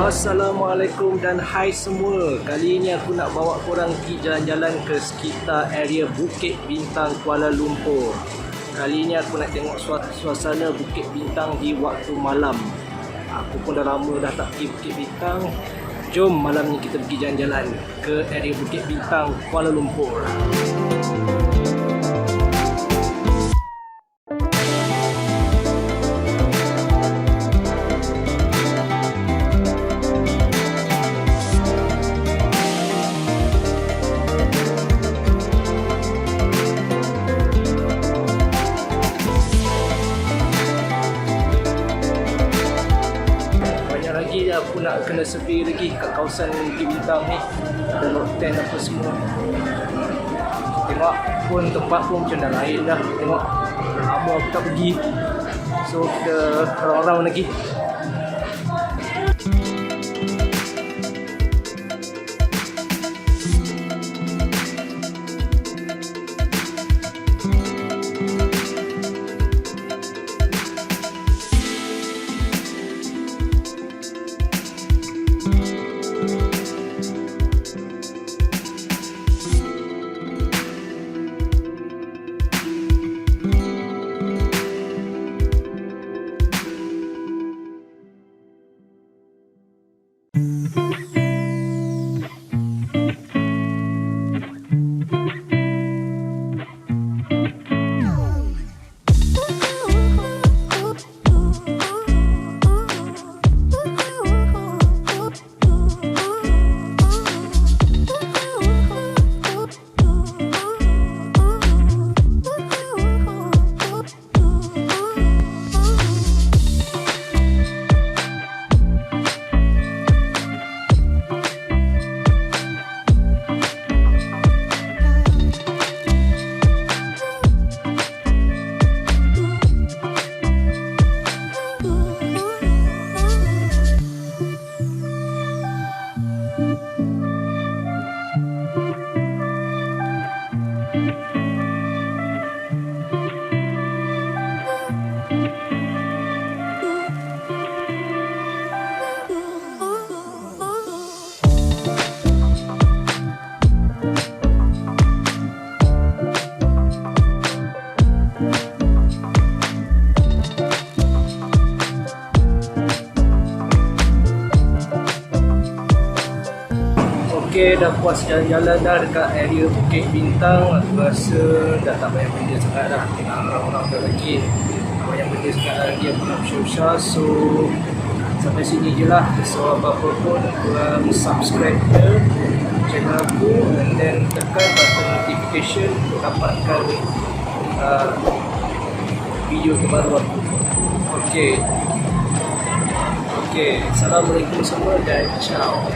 Assalamualaikum dan hai semua. Kali ini aku nak bawa korang pergi jalan-jalan ke sekitar area Bukit Bintang, Kuala Lumpur. Kali ini aku nak tengok suasana Bukit Bintang di waktu malam. Aku pun dah lama dah tak pergi Bukit Bintang. Jom malam ni kita pergi jalan-jalan ke area Bukit Bintang, Kuala Lumpur. Aku nak kena survey lagi kat kawasan Bukit Bintang ni. Ada loten apa semua. Tengok pun tempat pun macam dah lain dah. Tengok lama aku tak pergi. So kita round-round lagi. Okay, dah puas jalan-jalan dah dekat area Bukit Bintang. Aku rasa dah tak banyak benda sangat dah. Tengok orang-orang dah lagi tak banyak benda sangat lagi. Aku nak bersya-usya. So sampai sini je lah. So apa-apa pun korang subscribe ke channel aku and then tekan button notification untuk dapatkan video terbaru aku. Okay, Assalamualaikum semua dan ciao.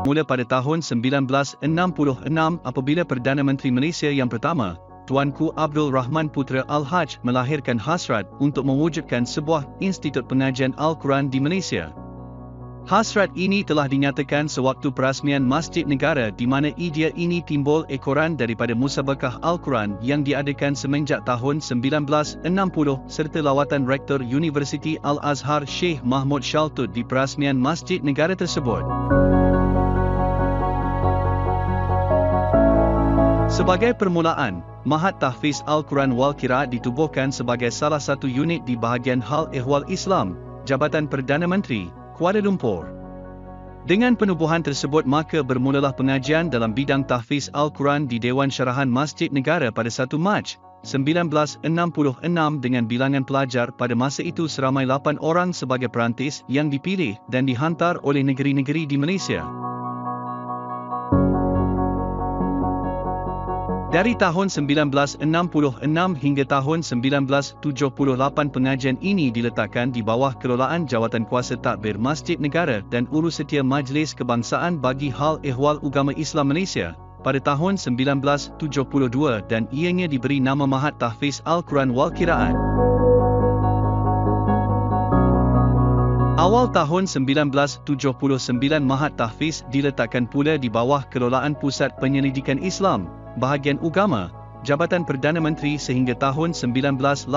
Mula pada tahun 1966 apabila Perdana Menteri Malaysia yang pertama, Tuanku Abdul Rahman Putra Al-Haj melahirkan hasrat untuk mewujudkan sebuah institut pengajian Al-Quran di Malaysia. Hasrat ini telah dinyatakan sewaktu perasmian Masjid Negara di mana idea ini timbul ekoran daripada musabakah Al-Quran yang diadakan semenjak tahun 1960 serta lawatan Rektor Universiti Al-Azhar Sheikh Mahmud Shaltut di perasmian Masjid Negara tersebut. Sebagai permulaan, Mahat Tahfiz Al-Quran wal Qiraat ditubuhkan sebagai salah satu unit di bahagian Hal Ehwal Islam, Jabatan Perdana Menteri, Kuala Lumpur. Dengan penubuhan tersebut maka bermulalah pengajian dalam bidang tahfiz Al-Quran di Dewan Syarahan Masjid Negara pada 1 Mac 1966 dengan bilangan pelajar pada masa itu seramai 8 orang sebagai perantis yang dipilih dan dihantar oleh negeri-negeri di Malaysia. Dari tahun 1966 hingga tahun 1978 pengajian ini diletakkan di bawah kelolaan Jawatan Kuasa Tadbir Masjid Negara dan Urusetia Majlis Kebangsaan bagi Hal Ehwal Ugama Islam Malaysia pada tahun 1972 dan ianya diberi nama Mahat Tahfiz Al-Quran wal Qiraat. Awal tahun 1979 Mahat Tahfiz diletakkan pula di bawah kelolaan Pusat Penyelidikan Islam, Bahagian Ugama, Jabatan Perdana Menteri sehingga tahun 1980.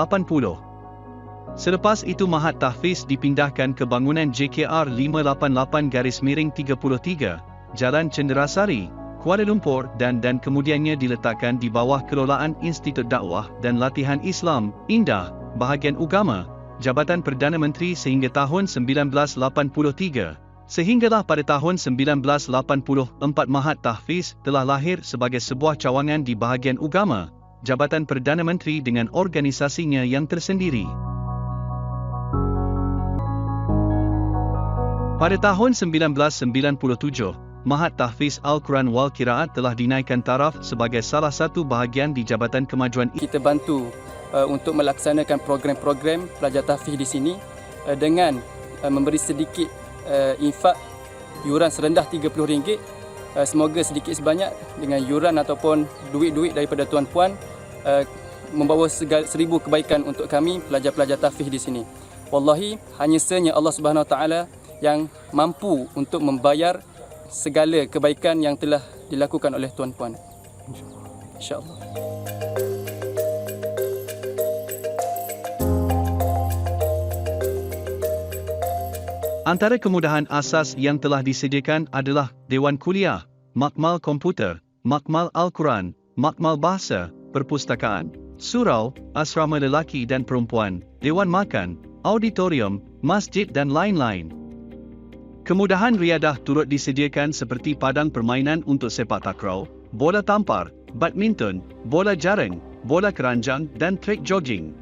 Selepas itu Mahat Tahfiz dipindahkan ke bangunan JKR 588-33, Jalan Cenderasari, Kuala Lumpur dan kemudiannya diletakkan di bawah kelolaan Institut Dakwah dan Latihan Islam, Indah, Bahagian Ugama, Jabatan Perdana Menteri sehingga tahun 1983. Sehinggalah pada tahun 1984 Mahat Tahfiz telah lahir sebagai sebuah cawangan di bahagian Ugama, Jabatan Perdana Menteri dengan organisasinya yang tersendiri. Pada tahun 1997, Mahat Tahfiz Al-Quran wal Qiraat telah dinaikkan taraf sebagai salah satu bahagian di Jabatan Kemajuan. Kita bantu untuk melaksanakan program-program pelajar tahfiz di sini dengan memberi sedikit infak yuran serendah RM30. Semoga sedikit sebanyak dengan yuran ataupun duit-duit daripada tuan puan membawa 1000 kebaikan untuk kami pelajar-pelajar tahfiz di sini. Wallahi hanya senya Allah Subhanahu Wa Taala yang mampu untuk membayar segala kebaikan yang telah dilakukan oleh tuan puan. Insya-Allah. Antara kemudahan asas yang telah disediakan adalah Dewan Kuliah, Makmal Komputer, Makmal Al-Quran, Makmal Bahasa, Perpustakaan, Surau, Asrama Lelaki dan Perempuan, Dewan Makan, Auditorium, Masjid dan lain-lain. Kemudahan riadah turut disediakan seperti padang permainan untuk sepak takraw, bola tampar, badminton, bola jaring, bola keranjang dan trek jogging.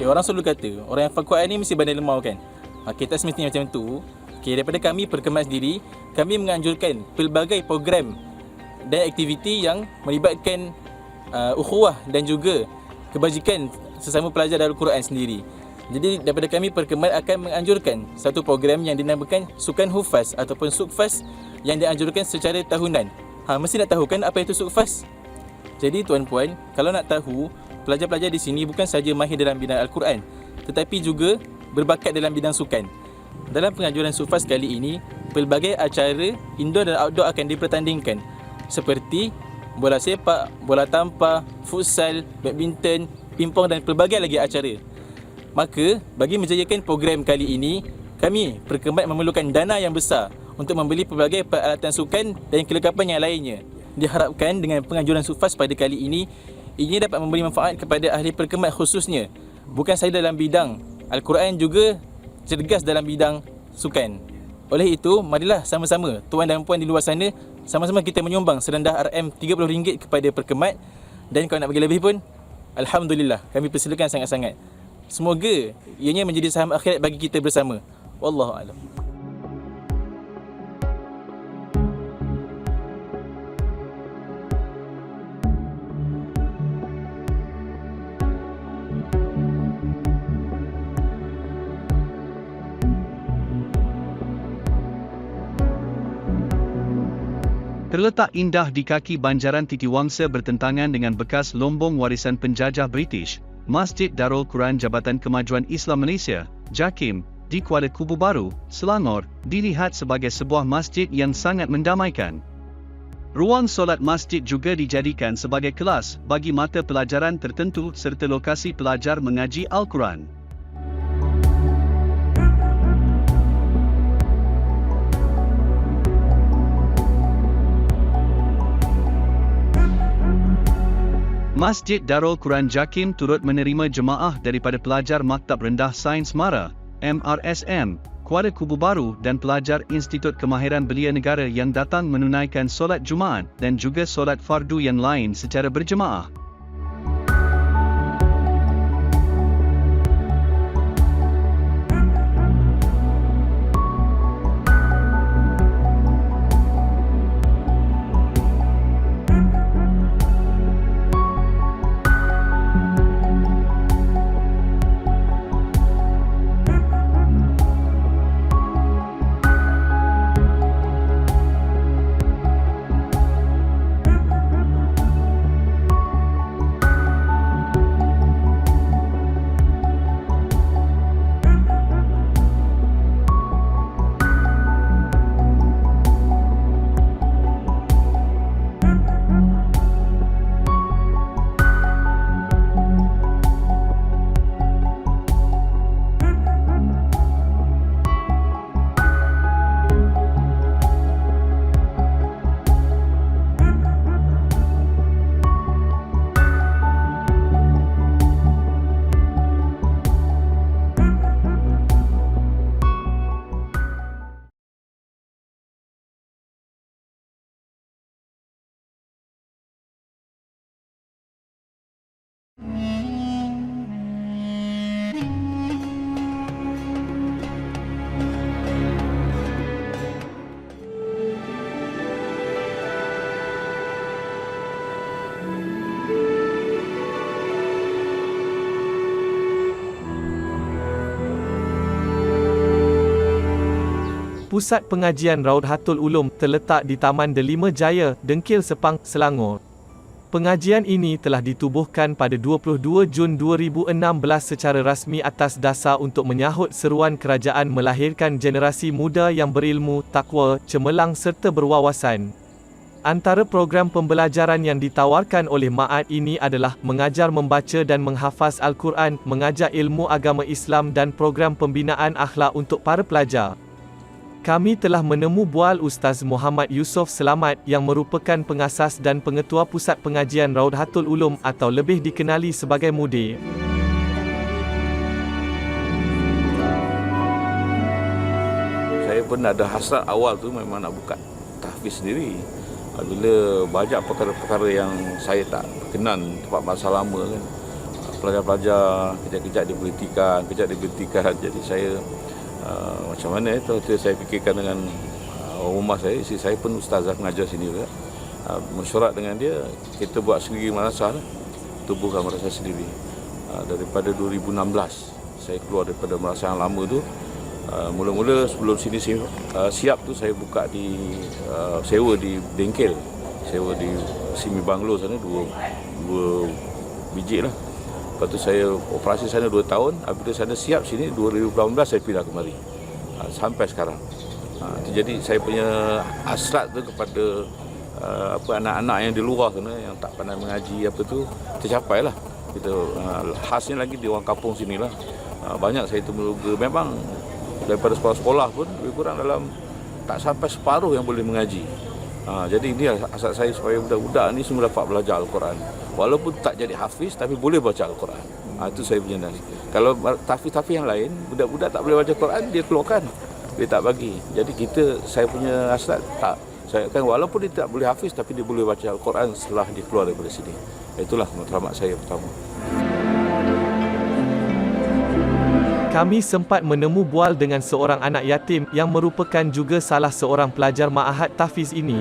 Orang selalu kata, orang yang fakuat ni mesti bandar lemau kan. Kita semestinya macam tu. Daripada kami perkhidmat sendiri, kami menganjurkan pelbagai program dan aktiviti yang melibatkan ukhuwah dan juga kebajikan sesama pelajar Al-Quran sendiri. Jadi daripada kami perkhidmat akan menganjurkan satu program yang dinamakan Sukan Hufaz ataupun Sukfaz yang dianjurkan secara tahunan. Mesti nak tahu kan apa itu Sukfaz? Jadi tuan-puan, kalau nak tahu, pelajar-pelajar di sini bukan saja mahir dalam bidang Al-Quran, tetapi juga berbakat dalam bidang sukan. Dalam penganjuran Sufaz kali ini, pelbagai acara indoor dan outdoor akan dipertandingkan seperti bola sepak, bola tampar, futsal, badminton, pingpong dan pelbagai lagi acara. Maka, bagi menjayakan program kali ini, kami perkhidmat memerlukan dana yang besar untuk membeli pelbagai peralatan sukan dan kelengkapan yang lainnya. Diharapkan dengan penganjuran Sufaz pada kali ini, ini dapat memberi manfaat kepada ahli perkhidmat khususnya. Bukan sahaja dalam bidang Al-Quran, juga cergas dalam bidang sukan. Oleh itu, marilah sama-sama tuan dan puan di luar sana, sama-sama kita menyumbang serendah RM30 kepada perkhidmat. Dan kalau nak bagi lebih pun, Alhamdulillah, kami persilakan sangat-sangat. Semoga ianya menjadi saham akhirat bagi kita bersama. Wallahu a'lam. Terletak indah di kaki banjaran Titiwangsa bertentangan dengan bekas lombong warisan penjajah British, Masjid Darul Quran Jabatan Kemajuan Islam Malaysia, JAKIM, di Kuala Kubu Baru, Selangor, dilihat sebagai sebuah masjid yang sangat mendamaikan. Ruang solat masjid juga dijadikan sebagai kelas bagi mata pelajaran tertentu serta lokasi pelajar mengaji Al-Quran. Masjid Darul Quran JAKIM turut menerima jemaah daripada pelajar Maktab Rendah Sains Mara, MRSM, Kuala Kubu Baru dan pelajar Institut Kemahiran Belia Negara yang datang menunaikan solat Jumaat dan juga solat fardu yang lain secara berjemaah. Pusat Pengajian Raudhatul Ulum terletak di Taman Delima Jaya, Dengkil Sepang, Selangor. Pengajian ini telah ditubuhkan pada 22 Jun 2016 secara rasmi atas dasar untuk menyahut seruan kerajaan melahirkan generasi muda yang berilmu, takwa, cemerlang serta berwawasan. Antara program pembelajaran yang ditawarkan oleh Ma'at ini adalah mengajar membaca dan menghafaz Al-Quran, mengajar ilmu agama Islam dan program pembinaan akhlak untuk para pelajar. Kami telah menemu bual Ustaz Muhammad Yusof Selamat yang merupakan pengasas dan pengetua Pusat Pengajian Raudhatul Ulum atau lebih dikenali sebagai mudir. Saya pun ada hasrat awal tu memang nak buka tahfiz sendiri. Bila banyak perkara-perkara yang saya tak berkenan tempat masa lama kan. Pelajar-pelajar kejap-kejap diberhentikan, jadi saya macam mana itu saya fikirkan dengan rumah saya, isteri saya pun ustazah mengajar sini juga. Mesyuarat dengan dia, kita buat sendiri madrasah lah, tubuhkan madrasah sendiri. Daripada 2016 saya keluar daripada madrasah yang lama tu. Mula-mula sebelum sini siap tu saya buka di sewa di bengkel, sewa di Simi Banglo sana dua biji lah. Lepas tu saya operasi sana 2 tahun. Apabila sana siap sini 2018 saya pindah kemari sampai sekarang. Jadi saya punya hasrat tu kepada anak-anak yang di luar sana yang tak pandai mengaji apa tu tercapai lah. Kita khasnya lagi di orang kampung sinilah. Banyak saya temukan memang daripada sekolah-sekolah pun lebih kurang dalam tak sampai separuh yang boleh mengaji. Jadi ini hasrat saya supaya budak-budak ni semua dapat belajar Al-Quran. Walaupun tak jadi hafiz tapi boleh baca Al-Quran. Itu saya punya nasi. Kalau tahfiz-tahfiz yang lain, budak-budak tak boleh baca Al-Quran, dia keluarkan. Dia tak bagi. Jadi saya punya hasrat tak. Saya kan walaupun dia tak boleh hafiz tapi dia boleh baca Al-Quran setelah dia keluar daripada sini. Itulah matlamat saya pertama. Kami sempat menemu bual dengan seorang anak yatim yang merupakan juga salah seorang pelajar ma'ahad tahfiz ini.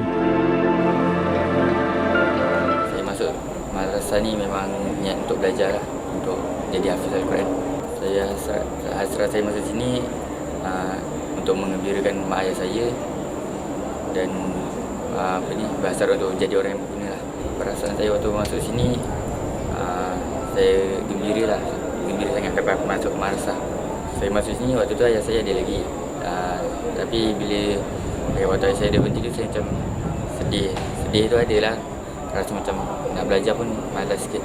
Saya masuk madrasah ni memang niat untuk belajar lah, untuk jadi hafiz Al-Quran. Hasrat saya masuk sini untuk mengembirakan mak ayah saya dan belajar untuk jadi orang yang berguna lah. Perasaan saya waktu masuk sini, saya gembira sangat dapat masuk ke madrasah. Saya masuk sini waktu tu ayah saya ada lagi, tapi bila waktu ayah saya ada berhenti tu, saya macam sedih tu adalah, rasa macam nak belajar pun malas sikit.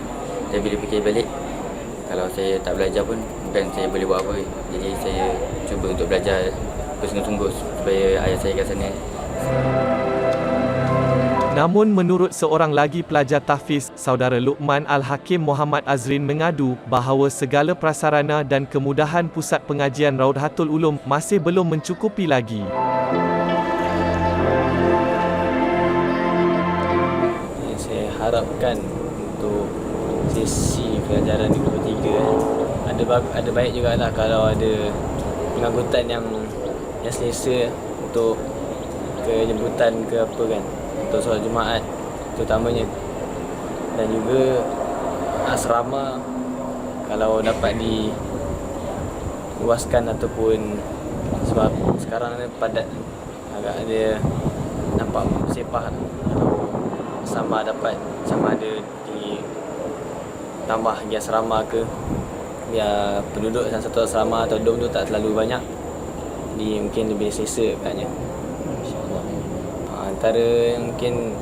Tapi bila fikir balik, kalau saya tak belajar pun bukan saya boleh buat apa. Jadi saya cuba untuk belajar bersungguh-sungguh supaya ayah saya kat sana. Namun menurut seorang lagi pelajar tahfiz, saudara Luqman Al-Hakim Muhammad Azrin mengadu bahawa segala prasarana dan kemudahan pusat pengajian Raudhatul Ulum masih belum mencukupi lagi. Saya harapkan untuk sesi pelajaran 23 ada baik jugalah kalau ada pengangkutan yang selesa untuk ke jemputan ke apa kan, untuk solat Jumaat terutamanya, dan juga asrama kalau dapat diluaskan ataupun, sebab sekarang ni padat, agak ada nampak sepah. Kalau sama ada tambah lagi asrama ke, biar penduduk dalam satu asrama atau dom tu tak terlalu banyak, jadi mungkin lebih selesa agaknya. Antara yang mungkin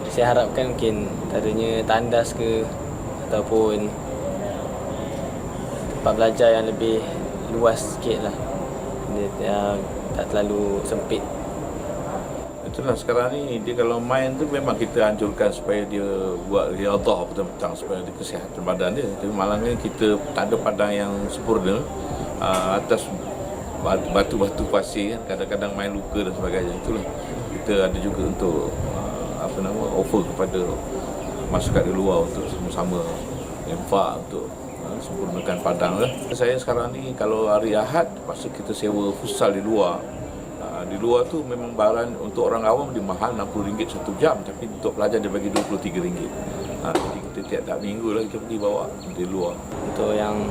saya harapkan mungkin antaranya tandas ke, ataupun tempat belajar yang lebih luas sikit lah, dia tak terlalu sempit. Itulah sekarang ni dia kalau main tu memang kita anjurkan supaya dia buat riadah petang-petang supaya dia kesihatan badan dia. Tapi malangnya kita tak ada padang yang sempurna, atas batu-batu pasir kan, kadang-kadang main luka dan sebagainya. Itulah kita ada juga untuk offer kepada masyarakat di luar untuk sama-sama infak untuk sempurnakan padang lah. Saya sekarang ni kalau hari Ahad pasal kita sewa futsal di luar. Di luar tu memang baran untuk orang awam dia mahal RM60 satu jam, tapi untuk pelajar dia bagi RM23. Jadi kita tiap-tiap minggu lah kita pergi bawa di luar. Untuk yang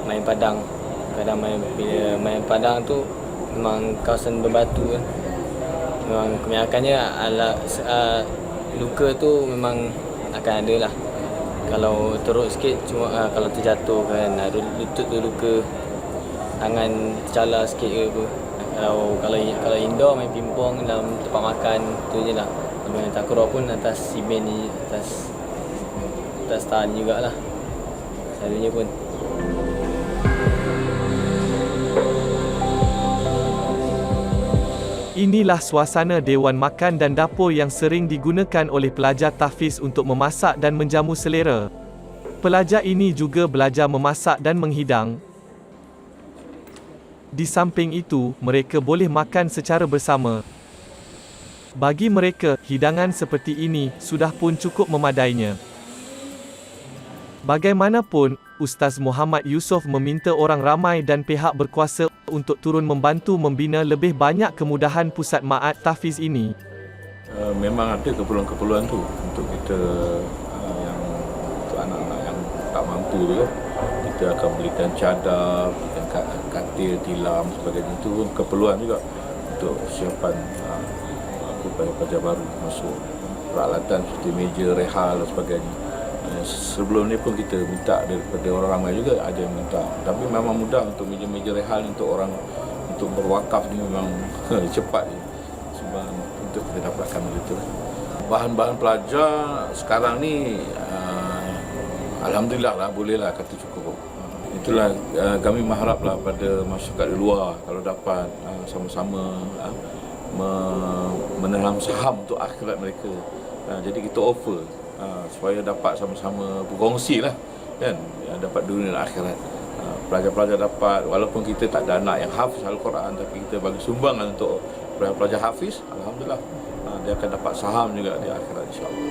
main padang, kadang bila main padang tu memang kawasan berbatu kan. Memang kebanyakannya luka tu memang akan ada lah. Kalau teruk sikit, cuma kalau terjatuh kan, lutut tu luka, tangan tercalar sikit ke apa. Kalau indoor main pingpong dalam tempat makan tu je lah. Main takraw pun atas simen ni, atas tahan jugalah selalunya pun. Inilah suasana dewan makan dan dapur yang sering digunakan oleh pelajar tahfiz untuk memasak dan menjamu selera. Pelajar ini juga belajar memasak dan menghidang. Di samping itu, mereka boleh makan secara bersama. Bagi mereka, hidangan seperti ini sudah pun cukup memadainya. Bagaimanapun, Ustaz Muhammad Yusof meminta orang ramai dan pihak berkuasa untuk turun membantu membina lebih banyak kemudahan pusat ma'at tahfiz ini. Memang ada keperluan-keperluan tu untuk kita yang untuk anak-anak yang tak mampu tu kan. Kita akan belikan cadar, belikan katil, tilam sebagainya. Itu pun keperluan juga untuk siapan pelajar baru masuk. Peralatan seperti meja, rehal dan sebagainya. Sebelum ni pun kita minta daripada orang ramai juga, ada yang minta. Tapi memang mudah untuk meja-meja rehal untuk orang untuk berwakaf ni memang cepat je. Sebab untuk kita dapatkan begitu. Bahan-bahan pelajar sekarang ni alhamdulillah lah, bolehlah kata cukup. Itulah kami mengharaplah pada masyarakat di luar kalau dapat sama-sama menelam saham untuk akhirat mereka. Jadi kita offer supaya dapat sama-sama berkongsi lah kan, dapat dunia dan akhirat. Pelajar-pelajar dapat, walaupun kita tak ada anak yang hafiz Al-Quran, tapi kita bagi sumbangan untuk pelajar-pelajar hafiz, alhamdulillah dia akan dapat saham juga di akhirat insya-Allah.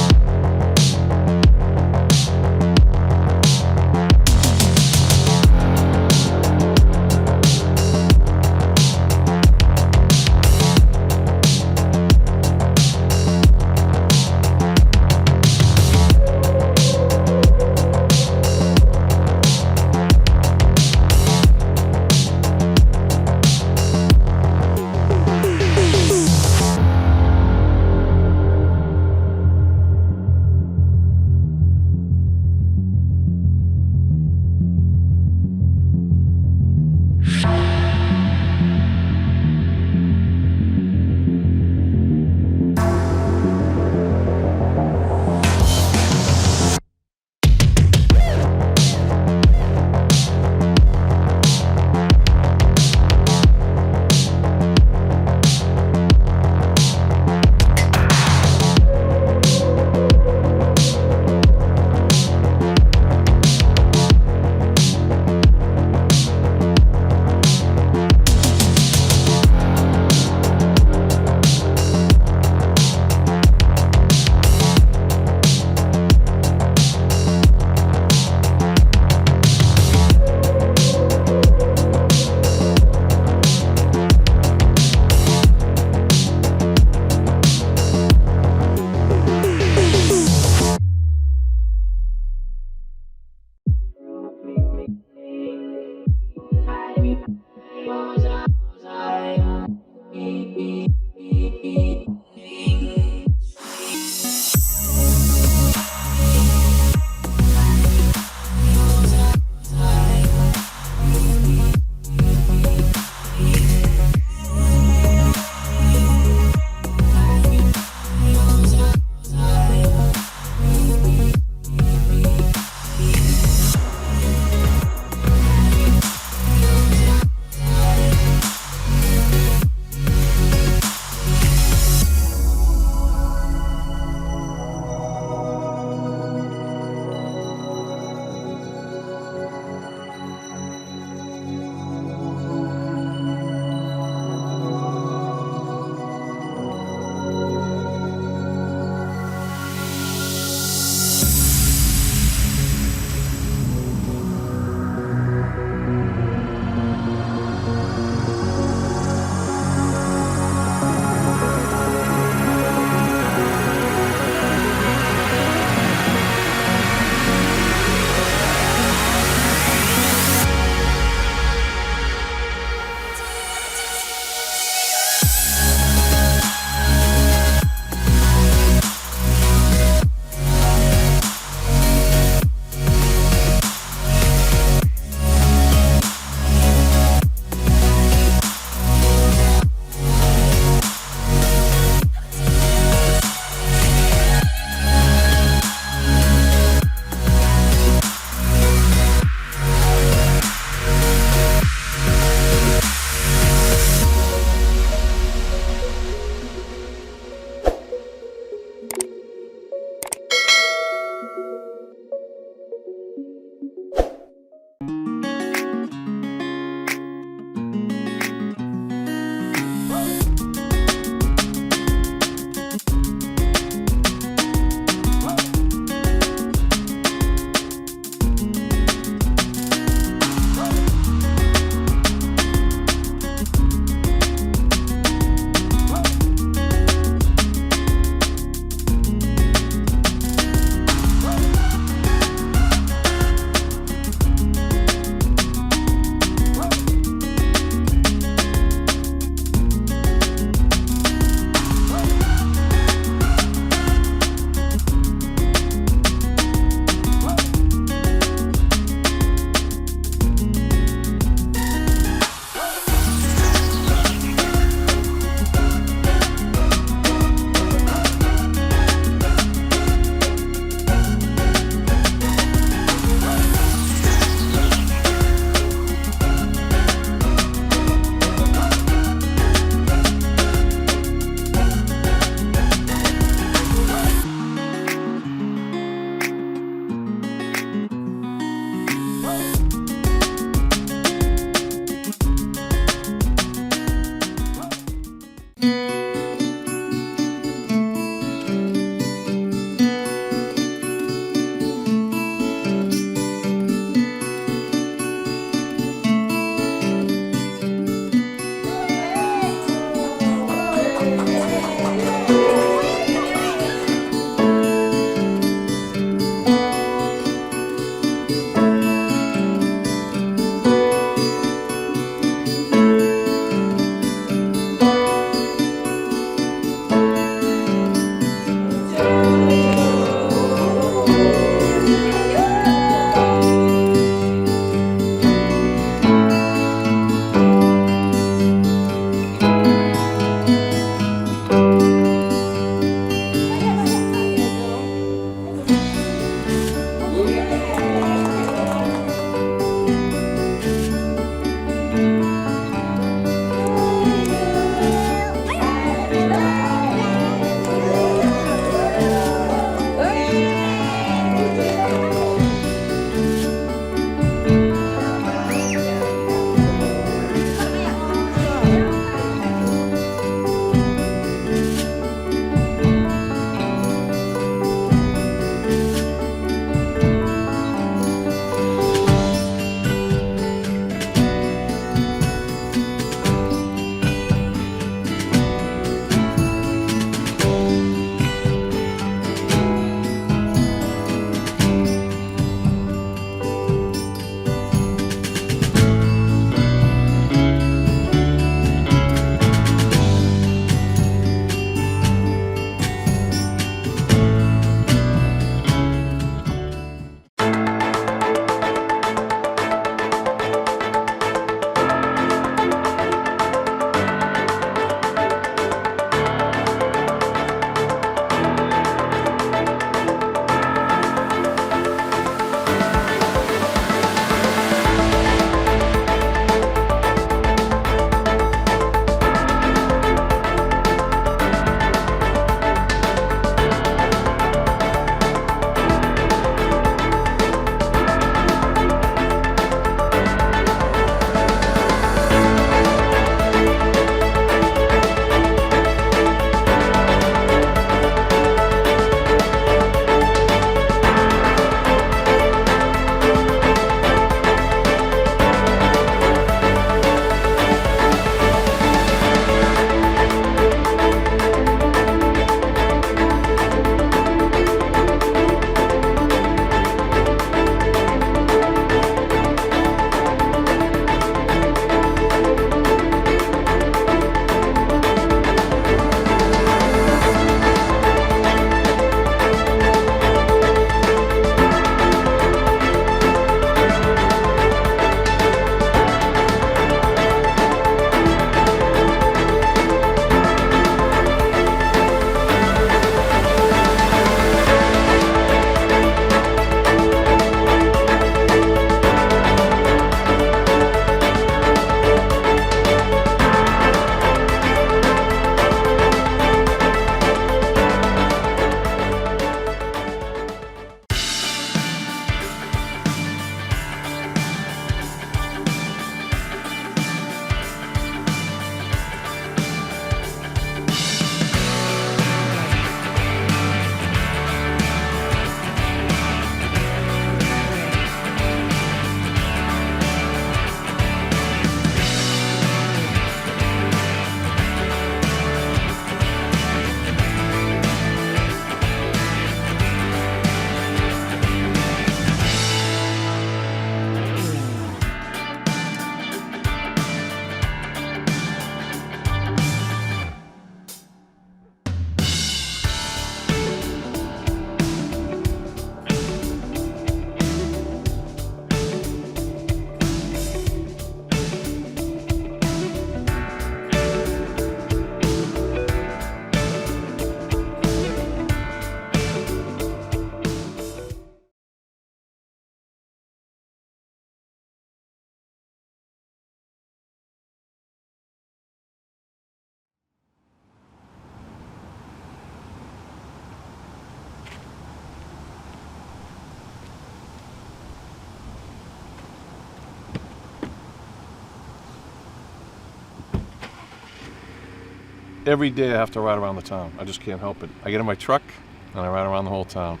Every day I have to ride around the town. I just can't help it. I get in my truck and I ride around the whole town.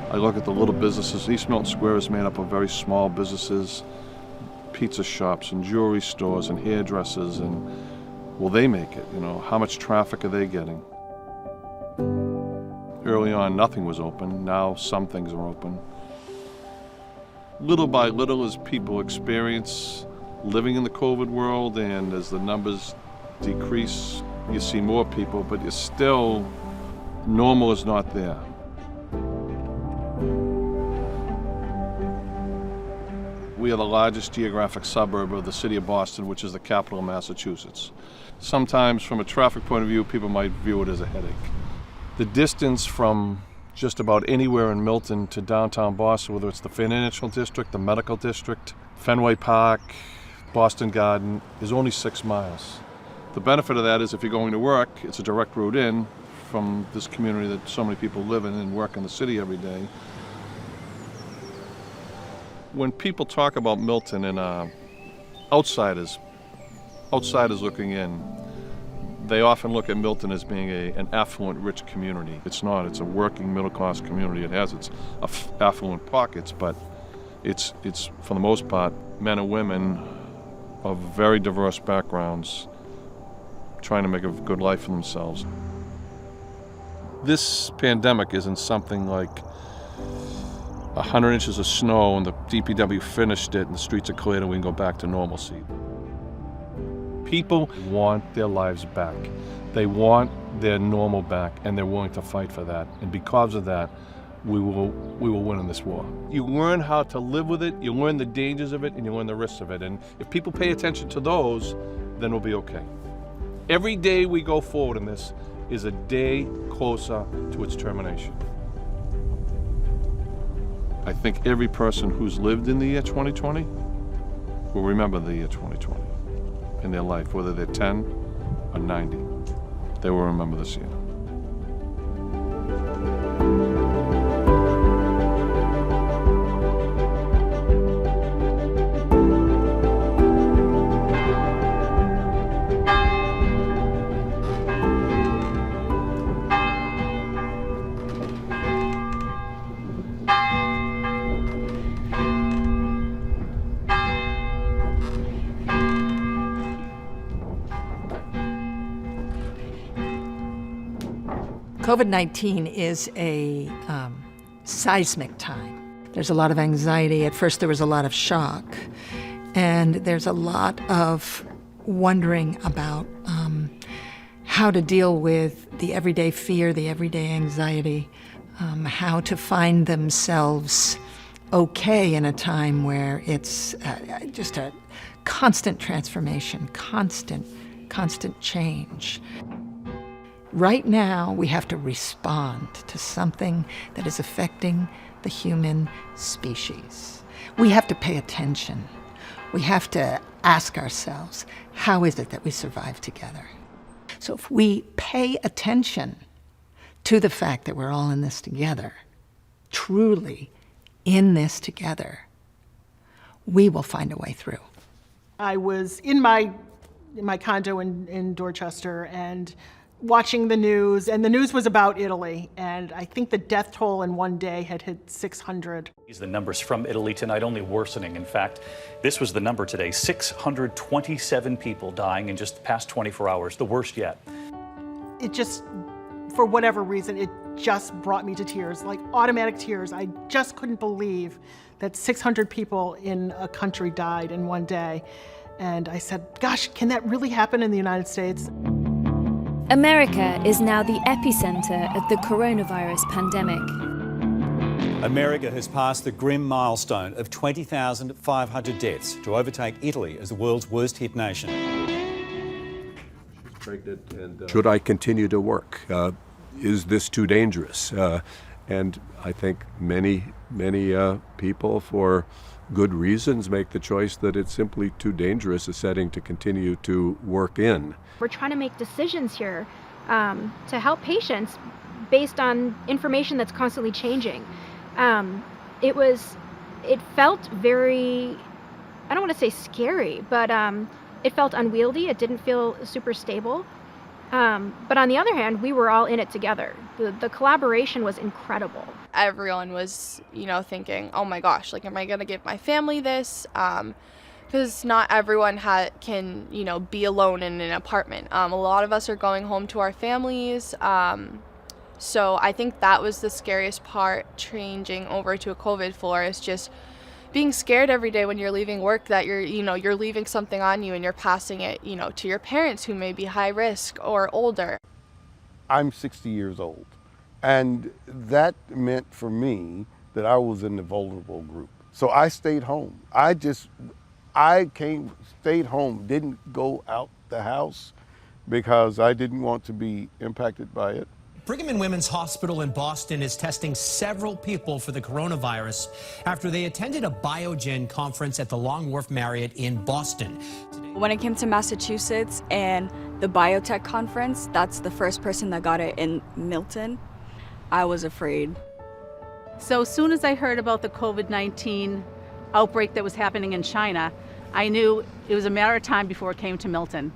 I look at the little businesses. East Milton Square is made up of very small businesses, pizza shops and jewelry stores and hairdressers, and will they make it? You know, how much traffic are they getting? Early on, nothing was open. Now some things are open. Little by little, as people experience living in the COVID world and as the numbers decrease, you see more people, but you're still, normal is not there. We are the largest geographic suburb of the city of Boston, which is the capital of Massachusetts. Sometimes, from a traffic point of view, people might view it as a headache. The distance from just about anywhere in Milton to downtown Boston, whether it's the financial district, the medical district, Fenway Park, Boston Garden, is only 6 miles. The benefit of that is if you're going to work, it's a direct route in from this community that so many people live in and work in the city every day. When people talk about Milton and outsiders looking in, they often look at Milton as being an affluent, rich community. It's not. It's a working, middle-class community. It has its affluent pockets, but it's for the most part, men and women of very diverse backgrounds trying to make a good life for themselves. This pandemic isn't something like 100 inches of snow and the DPW finished it and the streets are cleared and we can go back to normalcy. People want their lives back. They want their normal back, and they're willing to fight for that. And because of that, we will win in this war. You learn how to live with it, you learn the dangers of it, and you learn the risks of it. And if people pay attention to those, then we'll be okay. Every day we go forward in this is a day closer to its termination. I think every person who's lived in the year 2020 will remember the year 2020 in their life, whether they're 10 or 90. They will remember this year. COVID-19 is a seismic time. There's a lot of anxiety. At first there was a lot of shock. And there's a lot of wondering about how to deal with the everyday fear, the everyday anxiety, how to find themselves okay in a time where it's just a constant transformation, constant change. Right now, we have to respond to something that is affecting the human species. We have to pay attention. We have to ask ourselves, how is it that we survive together? So if we pay attention to the fact that we're all in this together, truly in this together, we will find a way through. I was in my condo in Dorchester and watching the news, and the news was about Italy, and I think the death toll in one day had hit 600. The numbers from Italy tonight only worsening. In fact, this was the number today, 627 people dying in just the past 24 hours, the worst yet. It just, for whatever reason, it just brought me to tears, like automatic tears. I just couldn't believe that 600 people in a country died in one day. And I said, gosh, can that really happen in the United States? America is now the epicenter of the coronavirus pandemic. America has passed the grim milestone of 20,500 deaths to overtake Italy as the world's worst hit nation. Should I continue to work? Is this too dangerous? And I think many people, for good reasons, make the choice that it's simply too dangerous a setting to continue to work in. We're trying to make decisions here to help patients based on information that's constantly changing. It was it felt very, I don't want to say scary, but it felt unwieldy. It didn't feel super stable. But on the other hand, we were all in it together. The collaboration was incredible. Everyone was, thinking, oh my gosh, like, am I going to give my family this? Because not everyone can, be alone in an apartment. A lot of us are going home to our families. So I think that was the scariest part, changing over to a COVID floor, is just being scared every day when you're leaving work that you're leaving something on you and you're passing it, to your parents who may be high risk or older. I'm 60 years old, and that meant for me that I was in the vulnerable group. So I stayed home. Stayed home, didn't go out the house because I didn't want to be impacted by it. Brigham and Women's Hospital in Boston is testing several people for the coronavirus after they attended a Biogen conference at the Long Wharf Marriott in Boston. When it came to Massachusetts and the biotech conference, that's the first person that got it in Milton. I was afraid. So as soon as I heard about the COVID-19 outbreak that was happening in China, I knew it was a matter of time before it came to Milton.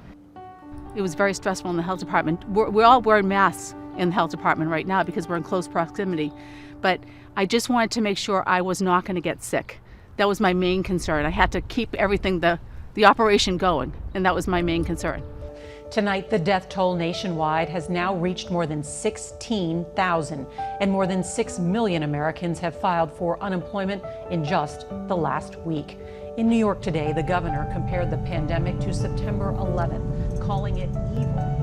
It was very stressful in the health department. We're all wearing masks in the health department right now because we're in close proximity. But I just wanted to make sure I was not going to get sick. That was my main concern. I had to keep everything, the operation going, and that was my main concern. Tonight, the death toll nationwide has now reached more than 16,000, and more than 6 million Americans have filed for unemployment in just the last week. In New York today, the governor compared the pandemic to September 11, calling it evil.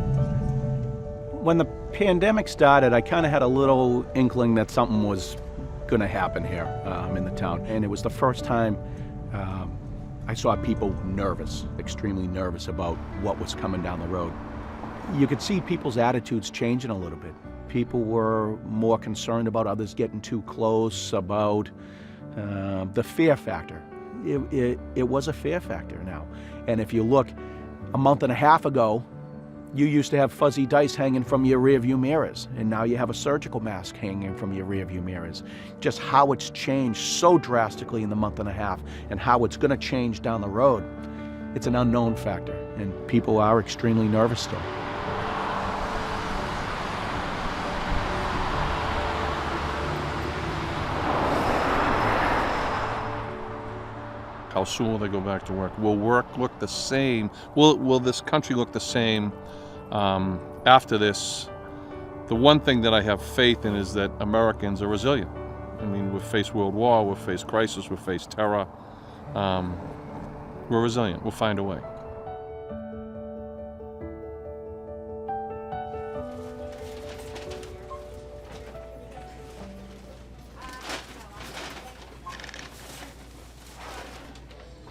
When the pandemic started, I kind of had a little inkling that something was going to happen here in the town. And it was the first time I saw people nervous, extremely nervous about what was coming down the road. You could see people's attitudes changing a little bit. People were more concerned about others getting too close, about the fear factor. It was a fear factor now. And if you look, a month and a half ago, you used to have fuzzy dice hanging from your rearview mirrors, and now you have a surgical mask hanging from your rearview mirrors. Just how it's changed so drastically in the month and a half, and how it's going to change down the road, it's an unknown factor, and people are extremely nervous still. How soon will they go back to work? Will work look the same? Will this country look the same after this? The one thing that I have faith in is that Americans are resilient. I mean, we've faced World War, we've faced crisis, we've faced terror. We're resilient. We'll find a way.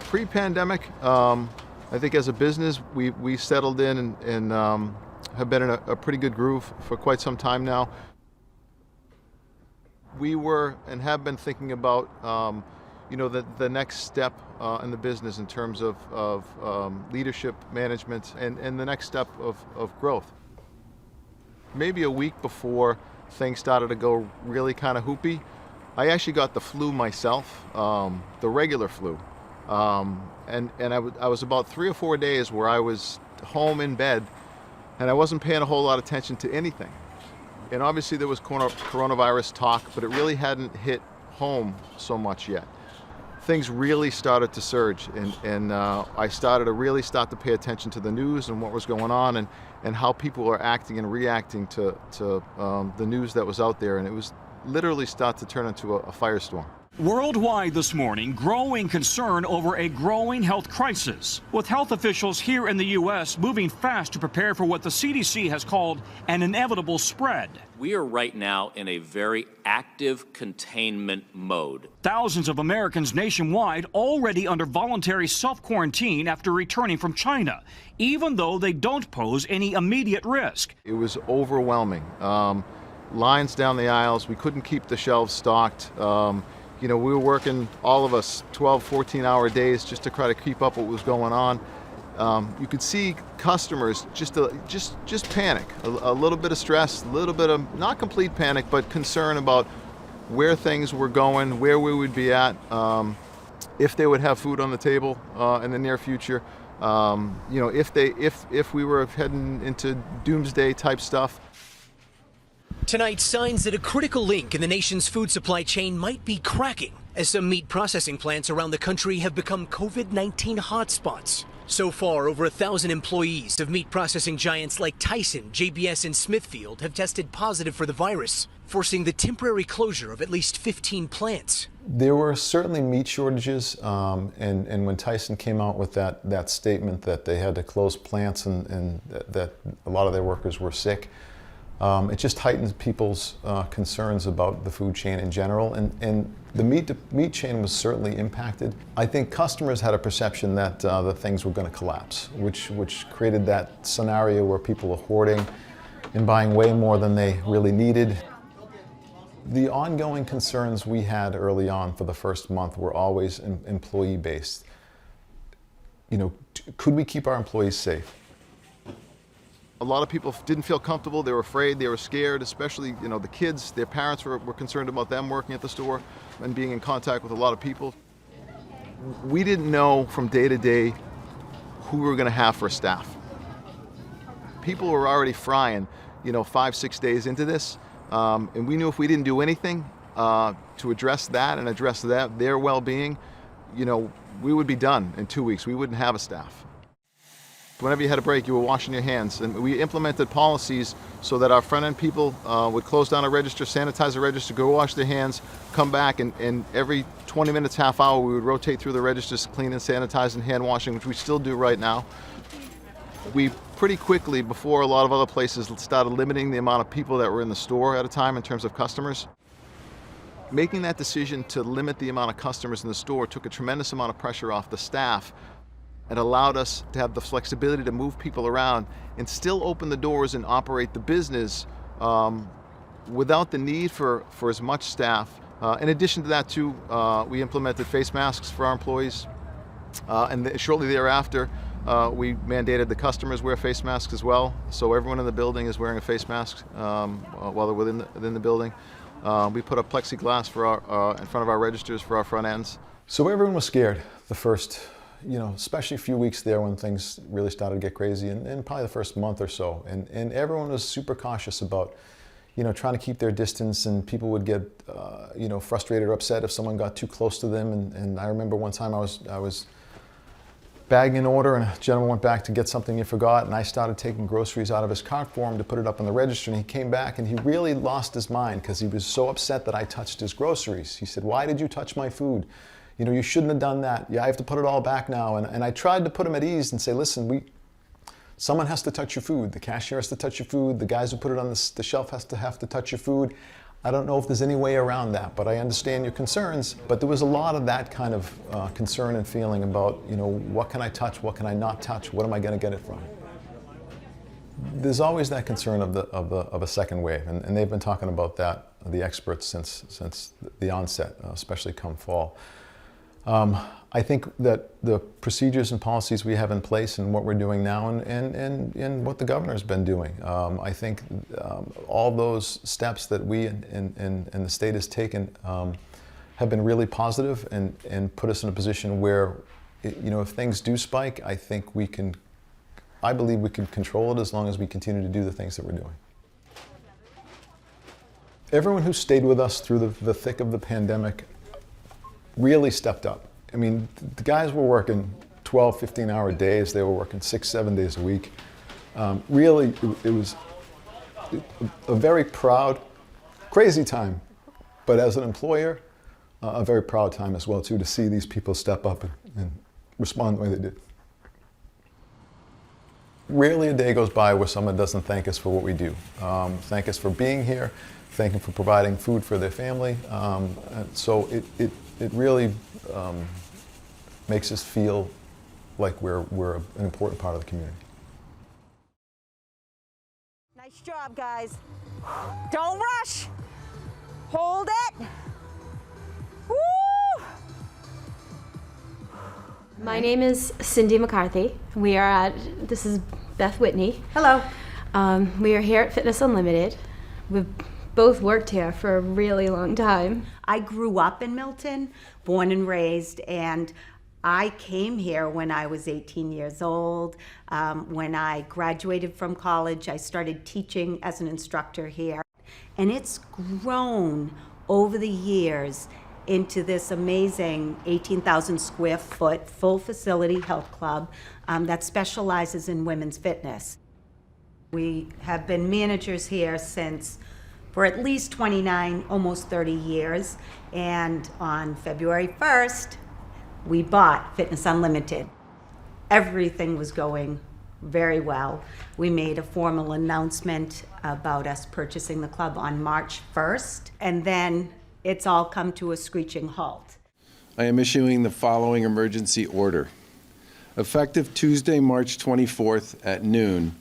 Pre-pandemic, I think as a business, we settled in and have been in a pretty good groove for quite some time now. We were and have been thinking about, the next step in the business in terms of leadership, management, and the next step of growth. Maybe a week before things started to go really kind of hoopy, I actually got the flu myself, the regular flu. And I was about 3 or 4 days where I was home in bed and I wasn't paying a whole lot of attention to anything. And obviously there was coronavirus talk, but it really hadn't hit home so much yet. Things really started to surge, and I started to really pay attention to the news and what was going on and how people were acting and reacting to the news that was out there, and it was literally start to turn into a firestorm. Worldwide this morning, growing concern over a growing health crisis, with health officials here in the U.S. moving fast to prepare for what the CDC has called an inevitable spread. We are right now in a very active containment mode. Thousands of Americans nationwide already under voluntary self-quarantine after returning from China, even though they don't pose any immediate risk. It was overwhelming. Lines down the aisles, we couldn't keep the shelves stocked. We were working, all of us, 12, 14-hour days just to try to keep up what was going on. You could see customers just panic, a little bit of stress, a little bit of, not complete panic, but concern about where things were going, where we would be at, if they would have food on the table in the near future. If we were heading into doomsday type stuff. Tonight, signs that a critical link in the nation's food supply chain might be cracking, as some meat processing plants around the country have become COVID-19 hotspots. So far, over 1,000 employees of meat processing giants like Tyson, JBS, and Smithfield have tested positive for the virus, forcing the temporary closure of at least 15 plants. There were certainly meat shortages, and when Tyson came out with that statement that they had to close plants and that a lot of their workers were sick, it just heightens people's concerns about the food chain in general, and the meat chain was certainly impacted. I think customers had a perception that things were going to collapse, which created that scenario where people were hoarding and buying way more than they really needed. The ongoing concerns we had early on for the first month were always employee-based. Could we keep our employees safe? A lot of people didn't feel comfortable, they were afraid, they were scared, especially the kids. Their parents were concerned about them working at the store and being in contact with a lot of people. We didn't know from day to day who we were going to have for staff. People were already frying, 5-6 days into this, and we knew if we didn't do anything to address that and address their well-being, we would be done in 2 weeks. We wouldn't have a staff. Whenever you had a break, you were washing your hands, and we implemented policies so that our front-end people would close down a register, sanitize the register, go wash their hands, come back, and every 20 minutes, half hour, we would rotate through the registers, clean and sanitize and hand washing, which we still do right now. We pretty quickly, before a lot of other places, started limiting the amount of people that were in the store at a time in terms of customers. Making that decision to limit the amount of customers in the store took a tremendous amount of pressure off the staff. It allowed us to have the flexibility to move people around and still open the doors and operate the business without the need for as much staff. In addition to that too, we implemented face masks for our employees. And shortly thereafter, we mandated the customers wear face masks as well. So everyone in the building is wearing a face mask while they're within the building. We put up plexiglass for in front of our registers for our front ends. So everyone was scared the first, especially a few weeks there when things really started to get crazy, and probably the first month or so. And everyone was super cautious about, trying to keep their distance, and people would get, frustrated or upset if someone got too close to them. And I remember one time I was bagging an order, and a gentleman went back to get something he forgot, and I started taking groceries out of his cart for him to put it up on the register, and he came back and he really lost his mind because he was so upset that I touched his groceries. He said, "Why did you touch my food? You shouldn't have done that. Yeah, I have to put it all back now." And I tried to put him at ease and say, "Listen, someone has to touch your food. The cashier has to touch your food. The guys who put it on the shelf have to touch your food. I don't know if there's any way around that, but I understand your concerns." But there was a lot of that kind of concern and feeling about, what can I touch? What can I not touch? What am I going to get it from? There's always that concern of a second wave, and they've been talking about that, the experts, since the onset, especially come fall. I think that the procedures and policies we have in place and what we're doing now and what the governor's been doing, I think all those steps that we and the state has taken have been really positive and put us in a position where, if things do spike, I believe we can control it as long as we continue to do the things that we're doing. Everyone who stayed with us through the thick of the pandemic really stepped up. I mean, the guys were working 12, 15-hour days. They were working 6-7 days a week. Really, it was a very proud, crazy time, but as an employer, a very proud time as well, too, to see these people step up and respond the way they did. Rarely a day goes by where someone doesn't thank us for what we do. Thank us for being here, thank them for providing food for their family. So it really makes us feel like we're an important part of the community. Nice job, guys. Don't rush. Hold it. Woo! My name is Cindy McCarthy. This is Beth Whitney. Hello. We are here at Fitness Unlimited. We've both worked here for a really long time. I grew up in Milton, born and raised, and I came here when I was 18 years old. When I graduated from college, I started teaching as an instructor here. And it's grown over the years into this amazing 18,000 square foot full facility health club that specializes in women's fitness. We have been managers here for at least 29, almost 30 years. And on February 1st, we bought Fitness Unlimited. Everything was going very well. We made a formal announcement about us purchasing the club on March 1st, and then it's all come to a screeching halt. I am issuing the following emergency order. Effective Tuesday, March 24th at noon,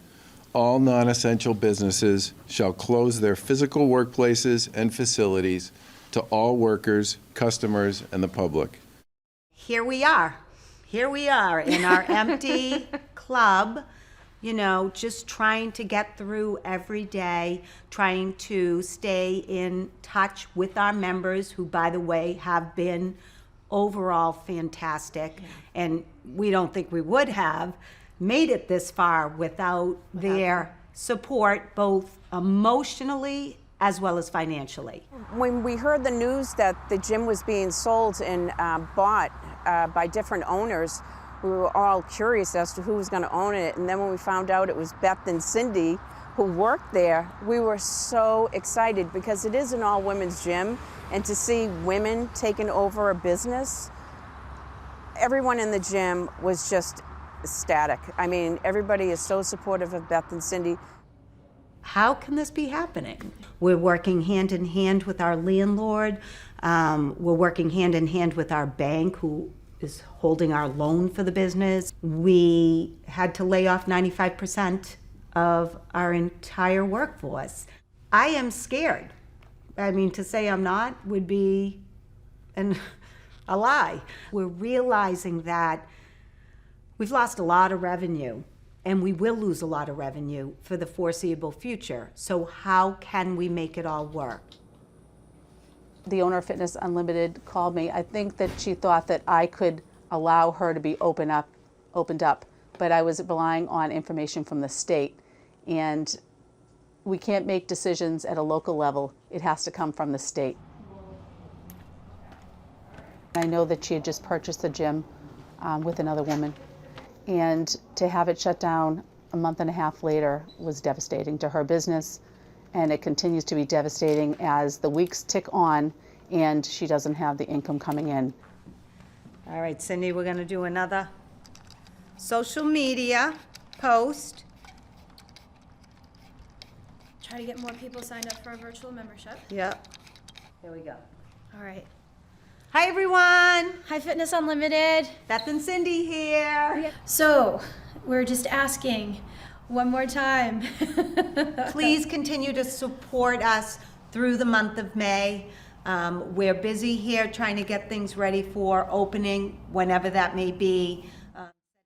all non-essential businesses shall close their physical workplaces and facilities to all workers, customers, and the public. Here we are in our empty club, just trying to get through every day, trying to stay in touch with our members, who, by the way, have been overall fantastic. And we don't think we would have made it this far without their support, both emotionally as well as financially. When we heard the news that the gym was being sold and bought by different owners, we were all curious as to who was going to own it. And then when we found out it was Beth and Cindy who worked there, we were so excited, because it is an all-women's gym. And to see women taking over a business, everyone in the gym was just ecstatic. I mean, everybody is so supportive of Beth and Cindy. How can this be happening? We're working hand in hand with our landlord. We're working hand in hand with our bank, who is holding our loan for the business. We had to lay off 95% of our entire workforce. I am scared. I mean, to say I'm not would be a lie. We're realizing that we've lost a lot of revenue, and we will lose a lot of revenue for the foreseeable future. So how can we make it all work? The owner of Fitness Unlimited called me. I think that she thought that I could allow her to be opened up, but I was relying on information from the state. And we can't make decisions at a local level. It has to come from the state. I know that she had just purchased the gym with another woman. And to have it shut down a month and a half later was devastating to her business, and it continues to be devastating as the weeks tick on and she doesn't have the income coming in. All right, Cindy, we're going to do another social media post. Try to get more people signed up for a virtual membership. Yep. Here we go. All right. Hi, everyone. Hi, Fitness Unlimited. Beth and Cindy here. So, we're just asking one more time. Please continue to support us through the month of May. We're busy here trying to get things ready for opening, whenever that may be.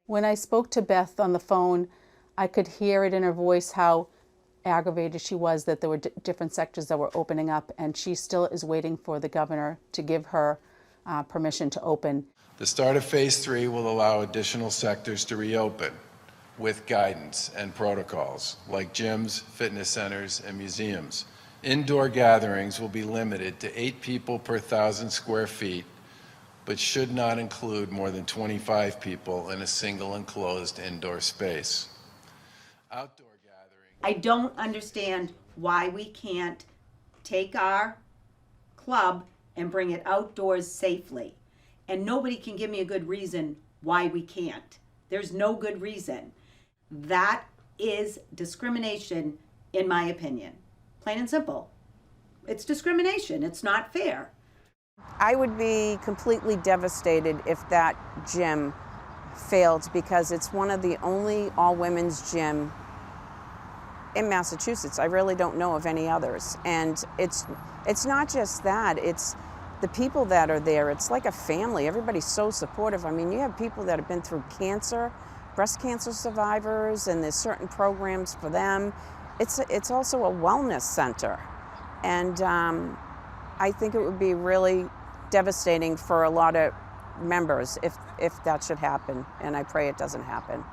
When I spoke to Beth on the phone, I could hear it in her voice how aggravated she was that there were different sectors that were opening up, and she still is waiting for the governor to give her permission to open. The start of Phase 3 will allow additional sectors to reopen with guidance and protocols, like gyms, fitness centers, and museums. Indoor gatherings will be limited to 8 people per 1,000 square feet, but should not include more than 25 people in a single enclosed indoor space. Outdoor I don't understand why we can't take our club and bring it outdoors safely. And nobody can give me a good reason why we can't. There's no good reason. That is discrimination, in my opinion. Plain and simple. It's discrimination. It's not fair. I would be completely devastated if that gym failed, because it's one of the only all-women's gym in Massachusetts. I really don't know of any others. And it's not just that, it's the people that are there. It's like a family. Everybody's so supportive. I mean, you have people that have been through cancer, breast cancer survivors, and there's certain programs for them. It's also a wellness center. And I think it would be really devastating for a lot of members if that should happen, and I pray it doesn't happen.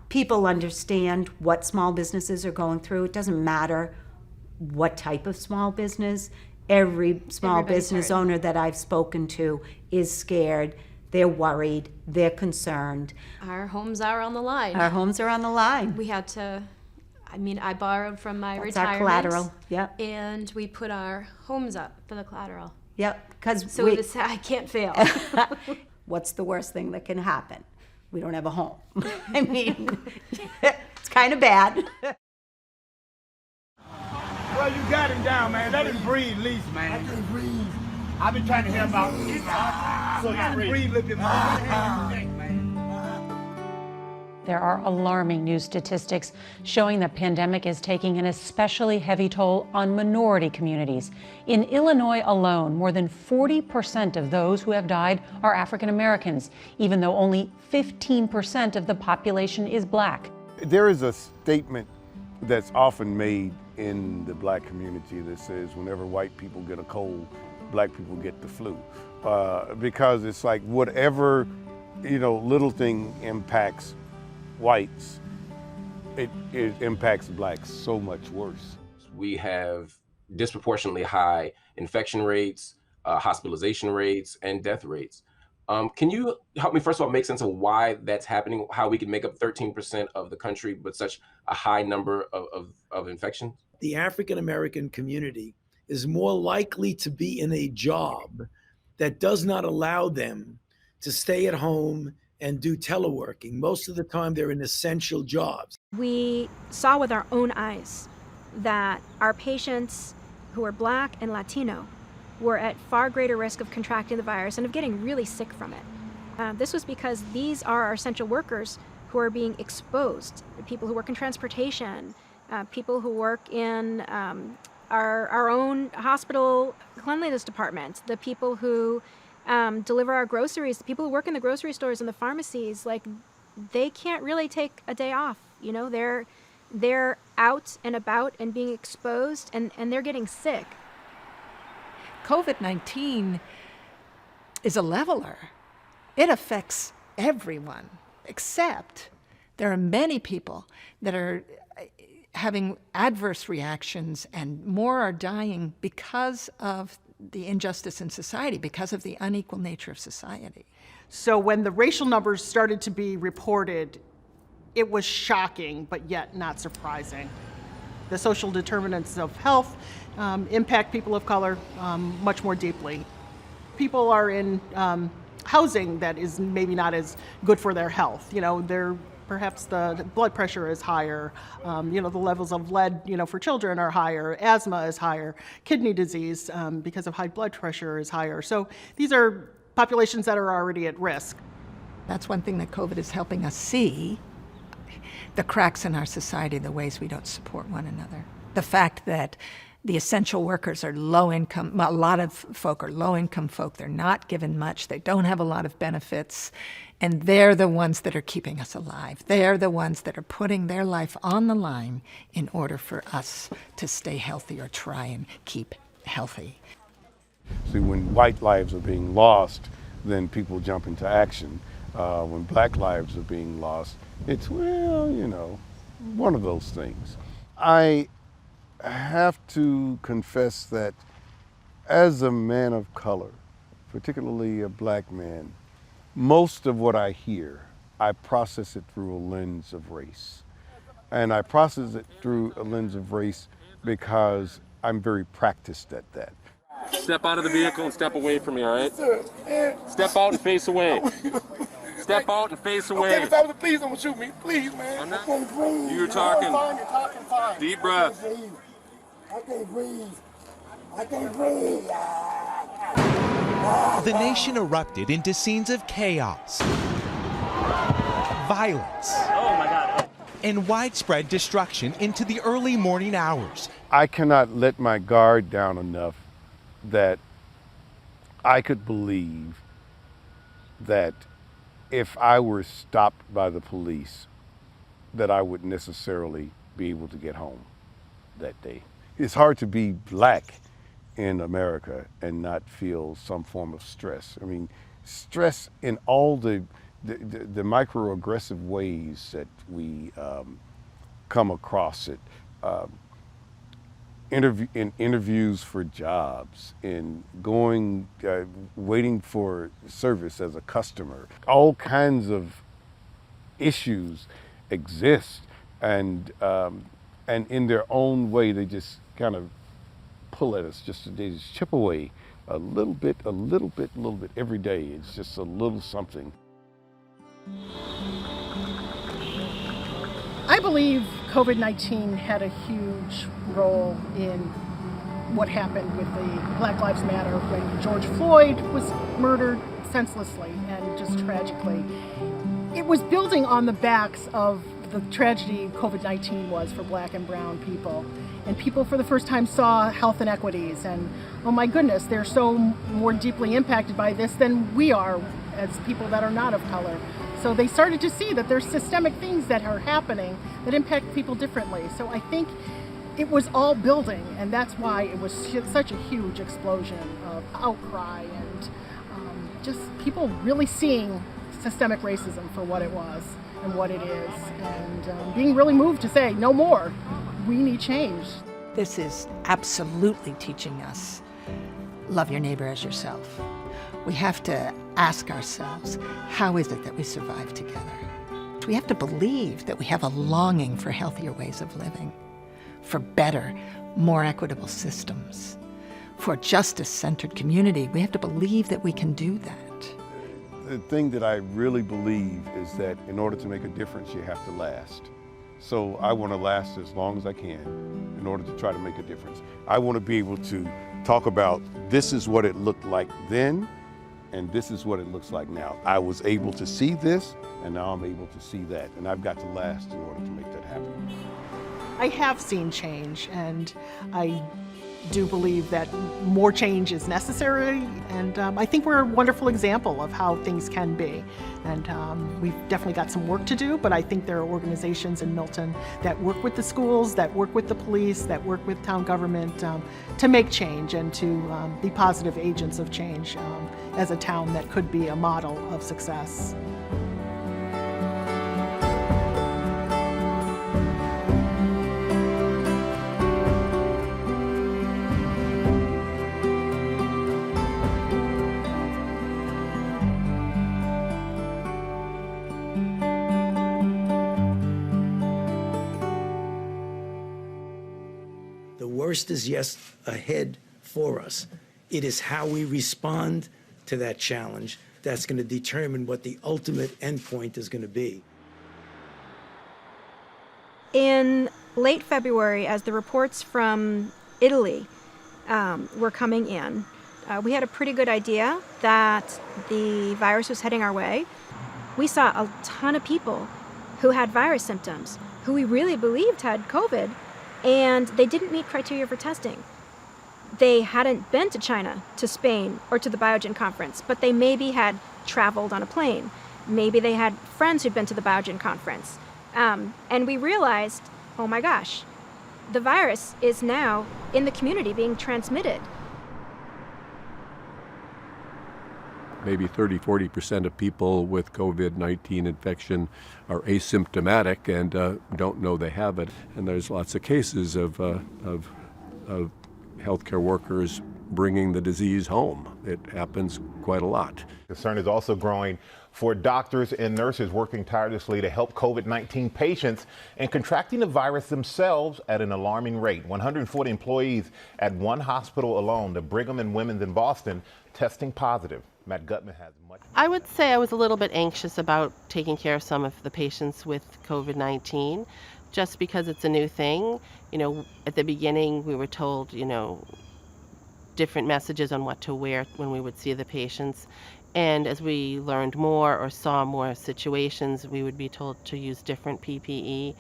People understand what small businesses are going through. It doesn't matter what type of small business. Every small business owner that I've spoken to is scared. They're worried. They're concerned. Our homes are on the line. Our homes are on the line. We had to, I borrowed from my That's retirement. our collateral, yep. And we put our homes up for the collateral. Yep, because So I can't fail. What's the worst thing that can happen? We don't have a home. I mean, it's kind of bad. Well, you got him down, man. Let him breathe, at least, man. I can't breathe. I've been trying to help out. So you can breathe a little bit more. There are alarming new statistics showing the pandemic is taking an especially heavy toll on minority communities. In Illinois alone, more than 40% of those who have died are African Americans, even though only 15% of the population is Black. There is a statement that's often made in the Black community that says whenever white people get a cold, Black people get the flu. Because it's like whatever, little thing impacts whites, it impacts Blacks so much worse. We have disproportionately high infection rates, hospitalization rates, and death rates. Can you help me, first of all, make sense of why that's happening, how we can make up 13% of the country but such a high number of infections? The African American community is more likely to be in a job that does not allow them to stay at home and do teleworking. Most of the time, they're in essential jobs. We saw with our own eyes that our patients who are Black and Latino were at far greater risk of contracting the virus and of getting really sick from it. This was because these are our essential workers who are being exposed. People who work in transportation, people who work in our own hospital cleanliness department, the people who deliver our groceries, the people who work in the grocery stores and the pharmacies, they can't really take a day off. They're out and about and being exposed, and they're getting sick. COVID-19 is a leveler. It affects everyone, except there are many people that are having adverse reactions, and more are dying because of the injustice in society, because of the unequal nature of society. So when the racial numbers started to be reported, it was shocking, but yet not surprising. The social determinants of health impact people of color much more deeply. People are in housing that is maybe not as good for their health. Perhaps the blood pressure is higher, the levels of lead, for children are higher, asthma is higher, kidney disease because of high blood pressure is higher. So these are populations that are already at risk. That's one thing that COVID is helping us see, the cracks in our society, the ways we don't support one another. The fact that the essential workers are low income, a lot of folk are low income folk, they're not given much, they don't have a lot of benefits, and they're the ones that are keeping us alive. They're the ones that are putting their life on the line in order for us to stay healthy or try and keep healthy. See, when white lives are being lost, then people jump into action. When Black lives are being lost, it's, one of those things. I have to confess that as a man of color, particularly a Black man, most of what I hear, I process it through a lens of race. And I process it through a lens of race because I'm very practiced at that. Step out of the vehicle and step away from me, all right? Step out and face away. Step out and face away. Okay, please don't shoot me. Please, man. I'm not. I can't breathe. You're talking. You're talking fine. Deep breath. I can't breathe. I can't breathe. The nation erupted into scenes of chaos, violence, and widespread destruction into the early morning hours. I cannot let my guard down enough that I could believe that if I were stopped by the police, that I would necessarily be able to get home that day. It's hard to be Black in America and not feel some form of stress. I mean, stress in all the microaggressive ways that we come across it. In interviews for jobs, in going, waiting for service as a customer. All kinds of issues exist, and in their own way, they just kind of pull at us. They just chip away a little bit every day. It's just a little something. I believe COVID-19 had a huge role in what happened with the Black Lives Matter when George Floyd was murdered senselessly and just tragically. It was building on the backs of the tragedy COVID-19 was for Black and brown people. And people for the first time saw health inequities and, oh my goodness, they're so more deeply impacted by this than we are as people that are not of color. So they started to see that there's systemic things that are happening that impact people differently. So I think it was all building, and that's why it was such a huge explosion of outcry and just people really seeing systemic racism for what it was and what it is, and being really moved to say, no more, we need change. This is absolutely teaching us, love your neighbor as yourself. We have to ask ourselves, how is it that we survive together? We have to believe that we have a longing for healthier ways of living, for better, more equitable systems, for a justice-centered community. We have to believe that we can do that. The thing that I really believe is that in order to make a difference, you have to last. So I want to last as long as I can in order to try to make a difference. I want to be able to talk about this is what it looked like then, and this is what it looks like now. I was able to see this, and now I'm able to see that, and I've got to last in order to make that happen. I have seen change, and I do believe that more change is necessary, and I think we're a wonderful example of how things can be. And we've definitely got some work to do, but I think there are organizations in Milton that work with the schools, that work with the police, that work with town government to make change and to be positive agents of change as a town that could be a model of success. The worst is yes ahead for us. It is how we respond to that challenge that's going to determine what the ultimate endpoint is going to be. In late February, as the reports from Italy were coming in, we had a pretty good idea that the virus was heading our way. We saw a ton of people who had virus symptoms, who we really believed had COVID, and they didn't meet criteria for testing. They hadn't been to China, to Spain, or to the Biogen conference, but they maybe had traveled on a plane. Maybe they had friends who'd been to the Biogen conference. And we realized, oh my gosh, the virus is now in the community being transmitted. Maybe 30–40% of people with COVID-19 infection are asymptomatic and don't know they have it. And there's lots of cases of healthcare workers bringing the disease home. It happens quite a lot. Concern is also growing for doctors and nurses working tirelessly to help COVID-19 patients and contracting the virus themselves at an alarming rate. 140 employees at one hospital alone, the Brigham and Women's in Boston, testing positive. Matt Gutman has much. I would say I was a little bit anxious about taking care of some of the patients with COVID-19, just because it's a new thing. You know, at the beginning we were told, you know, different messages on what to wear when we would see the patients. And as we learned more or saw more situations, we would be told to use different PPE.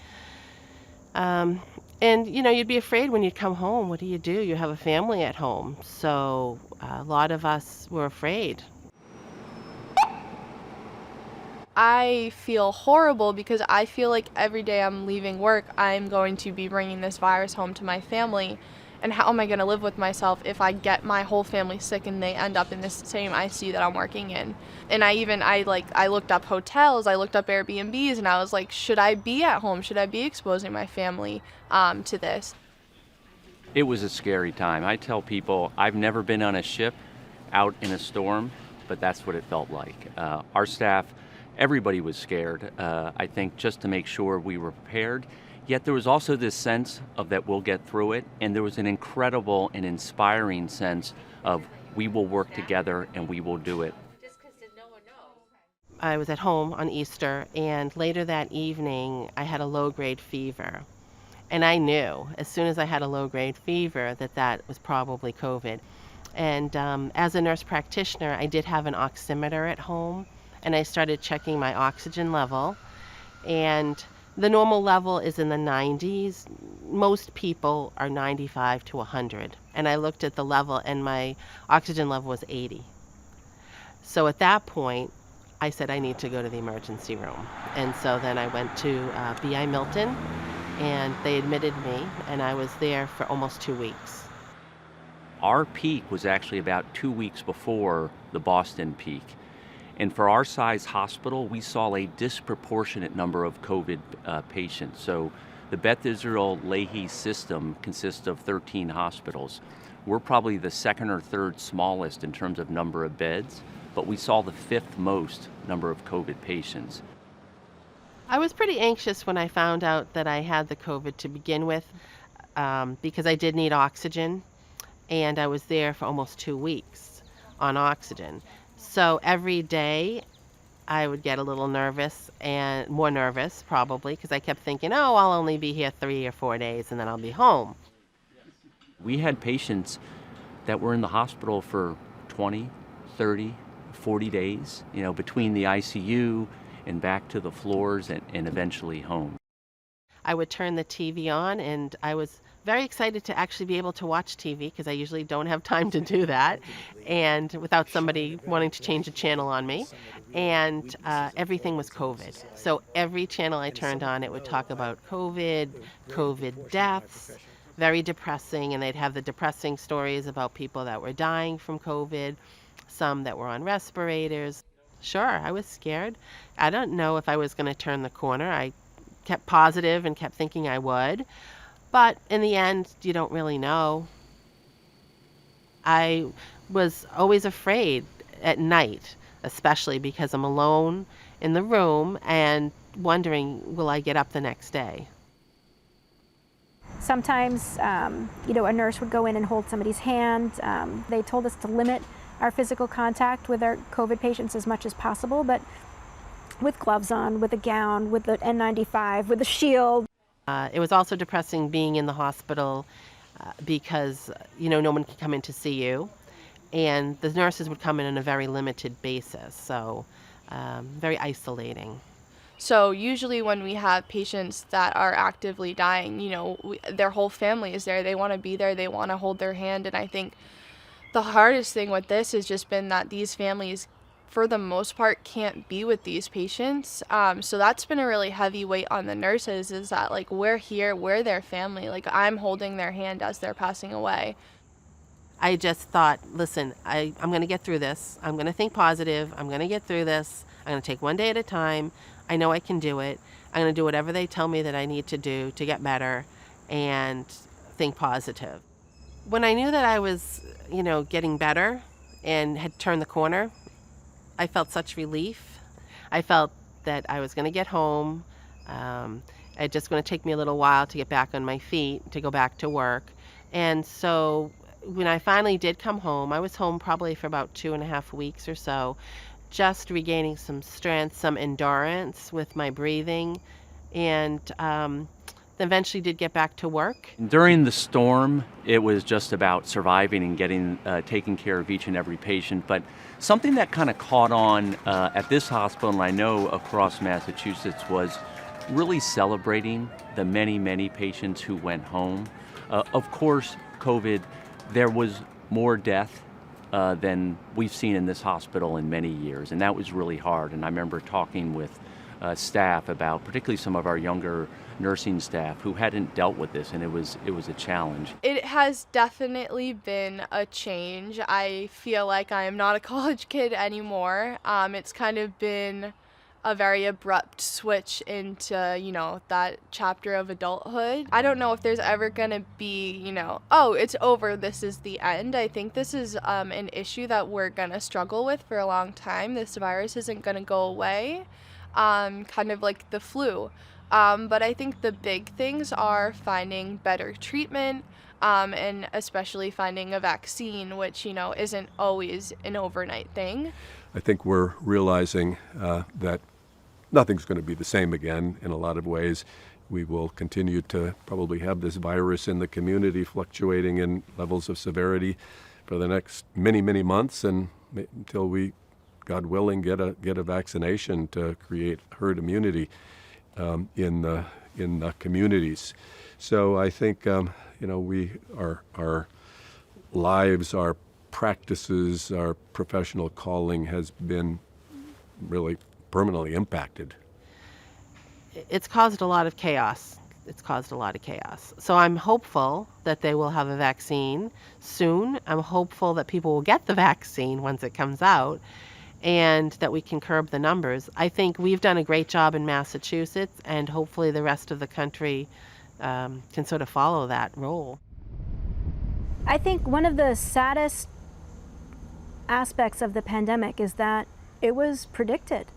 And, you know, you'd be afraid when you'd come home. What do? You have a family at home. So a lot of us were afraid. I feel horrible because I feel like every day I'm leaving work, I'm going to be bringing this virus home to my family. And how am I going to live with myself if I get my whole family sick and they end up in this same ICU that I'm working in? And I looked up hotels, I looked up Airbnbs, and I was like, should I be at home? Should I be exposing my family to this? It was a scary time. I tell people I've never been on a ship out in a storm, but that's what it felt like. Our staff, everybody was scared, I think, just to make sure we were prepared. Yet there was also this sense of that we'll get through it, and there was an incredible and inspiring sense of we will work together and we will do it. I was at home on Easter, and later that evening I had a low-grade fever. And I knew as soon as I had a low-grade fever that was probably COVID. And as a nurse practitioner, I did have an oximeter at home, and I started checking my oxygen level. And the normal level is in the 90s. Most people are 95 to 100. And I looked at the level, and my oxygen level was 80. So at that point, I said I need to go to the emergency room. And so then I went to BI Milton, and they admitted me, and I was there for almost 2 weeks. Our peak was actually about 2 weeks before the Boston peak. And for our size hospital, we saw a disproportionate number of COVID patients. So the Beth Israel Lahey system consists of 13 hospitals. We're probably the second or third smallest in terms of number of beds, but we saw the fifth most number of COVID patients. I was pretty anxious when I found out that I had the COVID to begin with, because I did need oxygen, and I was there for almost 2 weeks on oxygen. So every day I would get a little nervous, and more nervous probably, because I kept thinking, oh, I'll only be here 3 or 4 days and then I'll be home. We had patients that were in the hospital for 20, 30, 40 days, between the ICU and back to the floors and eventually home. I would turn the TV on, and I was very excited to actually be able to watch TV, because I usually don't have time to do that, and without somebody wanting to change the channel on me. And everything was COVID. So every channel I turned on, it would talk about COVID deaths, very depressing, and they'd have the depressing stories about people that were dying from COVID, some that were on respirators. Sure, I was scared. I don't know if I was going to turn the corner. I kept positive and kept thinking I would. But in the end, you don't really know. I was always afraid at night, especially because I'm alone in the room and wondering, will I get up the next day? Sometimes, a nurse would go in and hold somebody's hand. They told us to limit our physical contact with our COVID patients as much as possible, but with gloves on, with a gown, with the N95, with a shield. It was also depressing being in the hospital because, no one could come in to see you. And the nurses would come in on a very limited basis, so very isolating. So usually when we have patients that are actively dying, their whole family is there. They want to be there. They want to hold their hand. And I think the hardest thing with this has just been that these families, for the most part, can't be with these patients. So that's been a really heavy weight on the nurses, is that we're here, we're their family. I'm holding their hand as they're passing away. I just thought, listen, I'm going to get through this. I'm going to think positive. I'm going to get through this. I'm going to take one day at a time. I know I can do it. I'm going to do whatever they tell me that I need to do to get better and think positive. When I knew that I was, getting better and had turned the corner, I felt such relief. I felt that I was going to get home. It's just going to take me a little while to get back on my feet, to go back to work. And so when I finally did come home, I was home probably for about 2.5 weeks or so, just regaining some strength, some endurance with my breathing, and eventually did get back to work. During the storm, it was just about surviving and taking care of each and every patient. But something that kind of caught on at this hospital, and I know across Massachusetts, was really celebrating the many, many patients who went home. Of course, COVID, there was more death than we've seen in this hospital in many years, and that was really hard. And I remember talking with staff about, particularly some of our younger nursing staff who hadn't dealt with this, and it was a challenge. It has definitely been a change. I feel like I am not a college kid anymore. It's kind of been a very abrupt switch into, that chapter of adulthood. I don't know if there's ever gonna be, oh, it's over, this is the end. I think this is an issue that we're gonna struggle with for a long time. This virus isn't gonna go away, kind of like the flu. But I think the big things are finding better treatment, and especially finding a vaccine, which, isn't always an overnight thing. I think we're realizing that nothing's going to be the same again in a lot of ways. We will continue to probably have this virus in the community fluctuating in levels of severity for the next many, many months, and until we, God willing, get a vaccination to create herd immunity in the communities. So I think our lives, our practices, our professional calling has been really permanently impacted. It's caused a lot of chaos. So I'm hopeful that they will have a vaccine soon. I'm hopeful that people will get the vaccine once it comes out, and that we can curb the numbers. I think we've done a great job in Massachusetts, and hopefully the rest of the country can sort of follow that role. I think one of the saddest aspects of the pandemic is that it was predicted.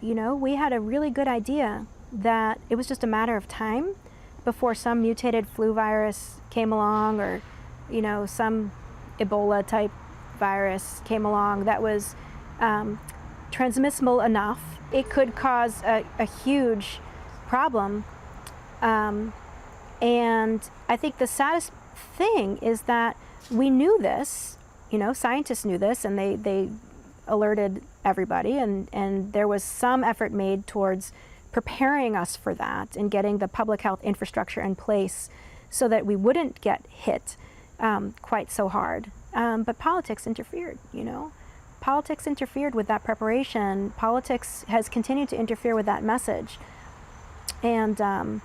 We had a really good idea that it was just a matter of time before some mutated flu virus came along, or, some Ebola type virus came along that was transmissible enough. It could cause a huge problem. And I think the saddest thing is that we knew this, scientists knew this, and they alerted everybody, and there was some effort made towards preparing us for that and getting the public health infrastructure in place so that we wouldn't get hit quite so hard. But politics interfered, Politics interfered with that preparation. Politics has continued to interfere with that message. And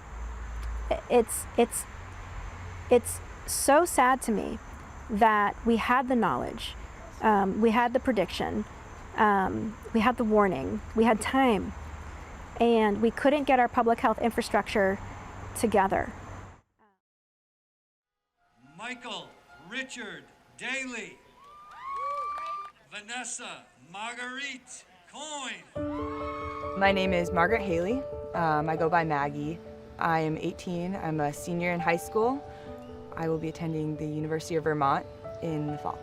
it's so sad to me that we had the knowledge, we had the prediction, we had the warning, we had time, and we couldn't get our public health infrastructure together. Michael Richard Daly, Vanessa Marguerite Coyne. My name is Margaret Haley. I go by Maggie. I am 18. I'm a senior in high school. I will be attending the University of Vermont in the fall.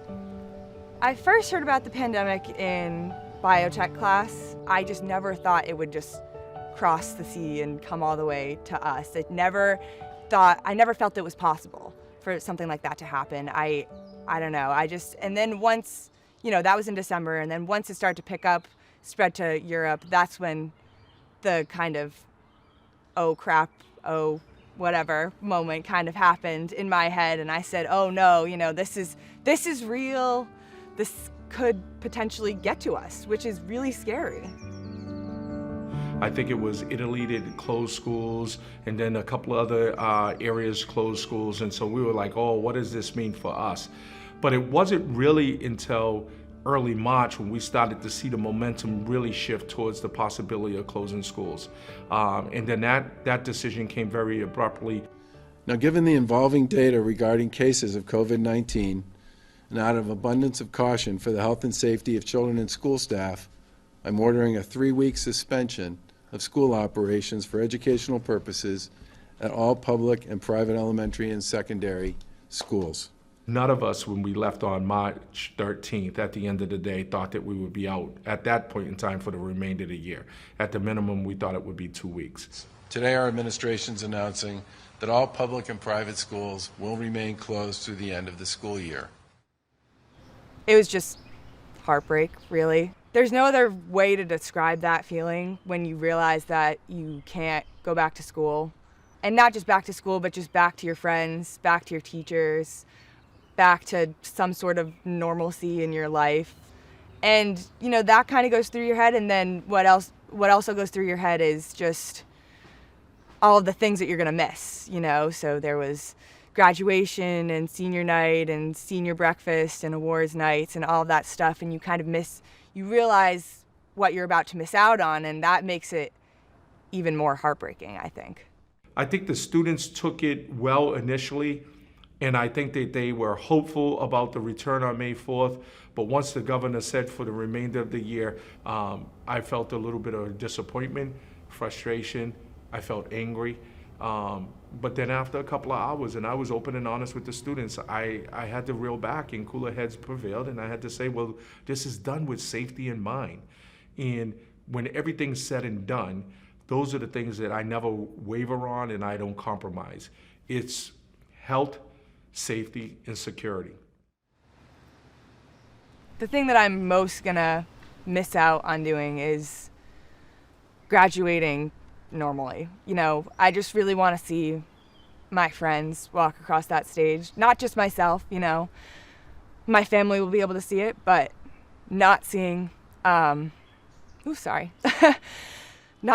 I first heard about the pandemic in biotech class. I just never thought it would just cross the sea and come all the way to us. I never felt it was possible for something like that to happen. I don't know. And then once, that was in December, and then once it started to pick up, spread to Europe, that's when the kind of, oh crap, oh whatever moment kind of happened in my head, and I said, oh no, this is real. This could potentially get to us, which is really scary. I think it was Italy that closed schools, and then a couple other areas closed schools, and so we were like, oh, what does this mean for us? But it wasn't really until early March when we started to see the momentum really shift towards the possibility of closing schools. And then that decision came very abruptly. Now, given the evolving data regarding cases of COVID-19, and out of abundance of caution for the health and safety of children and school staff, I'm ordering a 3-week suspension of school operations for educational purposes at all public and private elementary and secondary schools. None of us, when we left on March 13th, at the end of the day, thought that we would be out at that point in time for the remainder of the year. At the minimum, we thought it would be 2 weeks. Today, our administration is announcing that all public and private schools will remain closed through the end of the school year. It was just heartbreak, really. There's no other way to describe that feeling when you realize that you can't go back to school. And not just back to school, but just back to your friends, back to your teachers, back to some sort of normalcy in your life. And, you know, that kind of goes through your head. And then what also goes through your head is just all of the things that you're going to miss, you know. So there was graduation and senior night and senior breakfast and awards nights and all of that stuff. And you kind of you realize what you're about to miss out on. And that makes it even more heartbreaking, I think. I think the students took it well initially, and I think that they were hopeful about the return on May 4th. But once the governor said for the remainder of the year, I felt a little bit of disappointment, frustration. I felt angry. But then after a couple of hours, and I was open and honest with the students, I had to reel back, and cooler heads prevailed. And I had to say, well, this is done with safety in mind. And when everything's said and done, those are the things that I never waver on and I don't compromise. It's health, safety, and security. The thing that I'm most gonna miss out on doing is graduating normally. You know, I just really wanna see my friends walk across that stage. Not just myself, you know. My family will be able to see it, but not seeing, not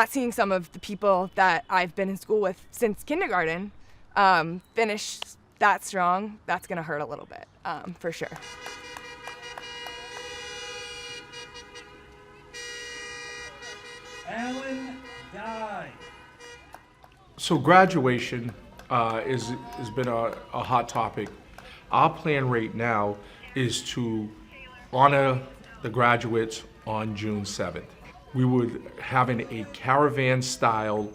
seeing some of the people that I've been in school with since kindergarten finish that strong, that's gonna hurt a little bit, for sure. Alan Dye. So graduation has been a hot topic. Our plan right now is to honor the graduates on June 7th. We would having a caravan-style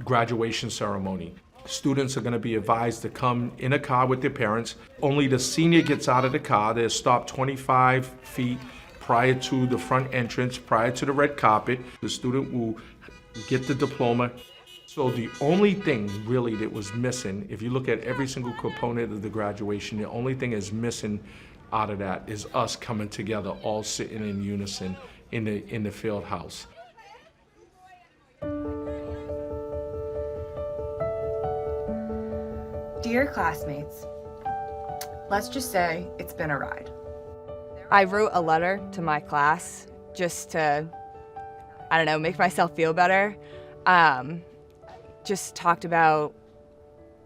graduation ceremony. Students are going to be advised to come in a car with their parents. Only the senior gets out of the car. They're stopped 25 feet prior to the front entrance, prior to the red carpet. The student will get the diploma. So the only thing really that was missing, if you look at every single component of the graduation, the only thing is missing out of that is us coming together, all sitting in unison in the field house. Dear classmates, let's just say it's been a ride. I wrote a letter to my class just to, I don't know, make myself feel better. Just talked about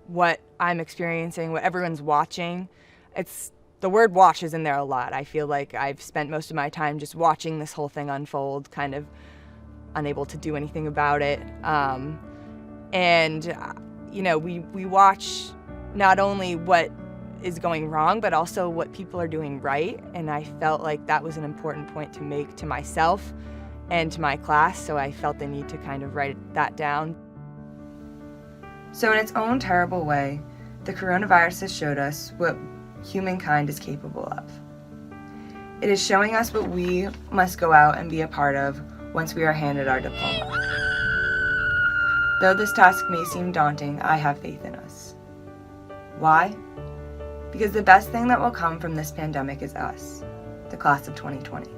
what I'm experiencing, what everyone's watching. The word watch is in there a lot. I feel like I've spent most of my time just watching this whole thing unfold, kind of unable to do anything about it. And, you know, we watch not only what is going wrong, but also what people are doing right. And I felt like that was an important point to make to myself and to my class, so I felt the need to kind of write that down. So in its own terrible way, the coronavirus has showed us what humankind is capable of. It is showing us what we must go out and be a part of once we are handed our diploma. Though this task may seem daunting, I have faith in us. Why? Because the best thing that will come from this pandemic is us, the class of 2020.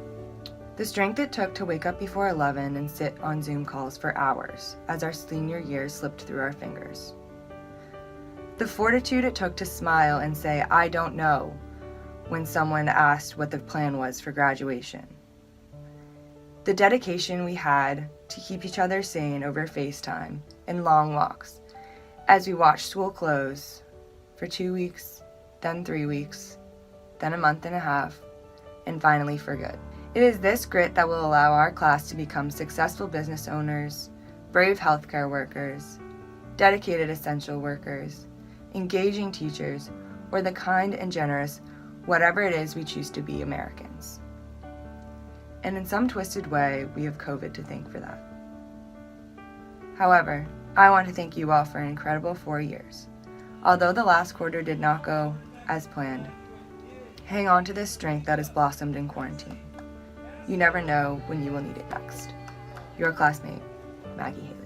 The strength it took to wake up before 11 and sit on Zoom calls for hours as our senior year slipped through our fingers. The fortitude it took to smile and say, "I don't know," when someone asked what the plan was for graduation. The dedication we had to keep each other sane over FaceTime and long walks as we watched school close for 2 weeks, then 3 weeks, then a month and a half, and finally for good. It is this grit that will allow our class to become successful business owners, brave healthcare workers, dedicated essential workers, engaging teachers, or the kind and generous, whatever it is we choose to be, Americans. And in some twisted way, we have COVID to thank for that. However, I want to thank you all for an incredible 4 years. Although the last quarter did not go as planned, hang on to this strength that has blossomed in quarantine. You never know when you will need it next. Your classmate, Maggie Haley.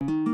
Pelbagai.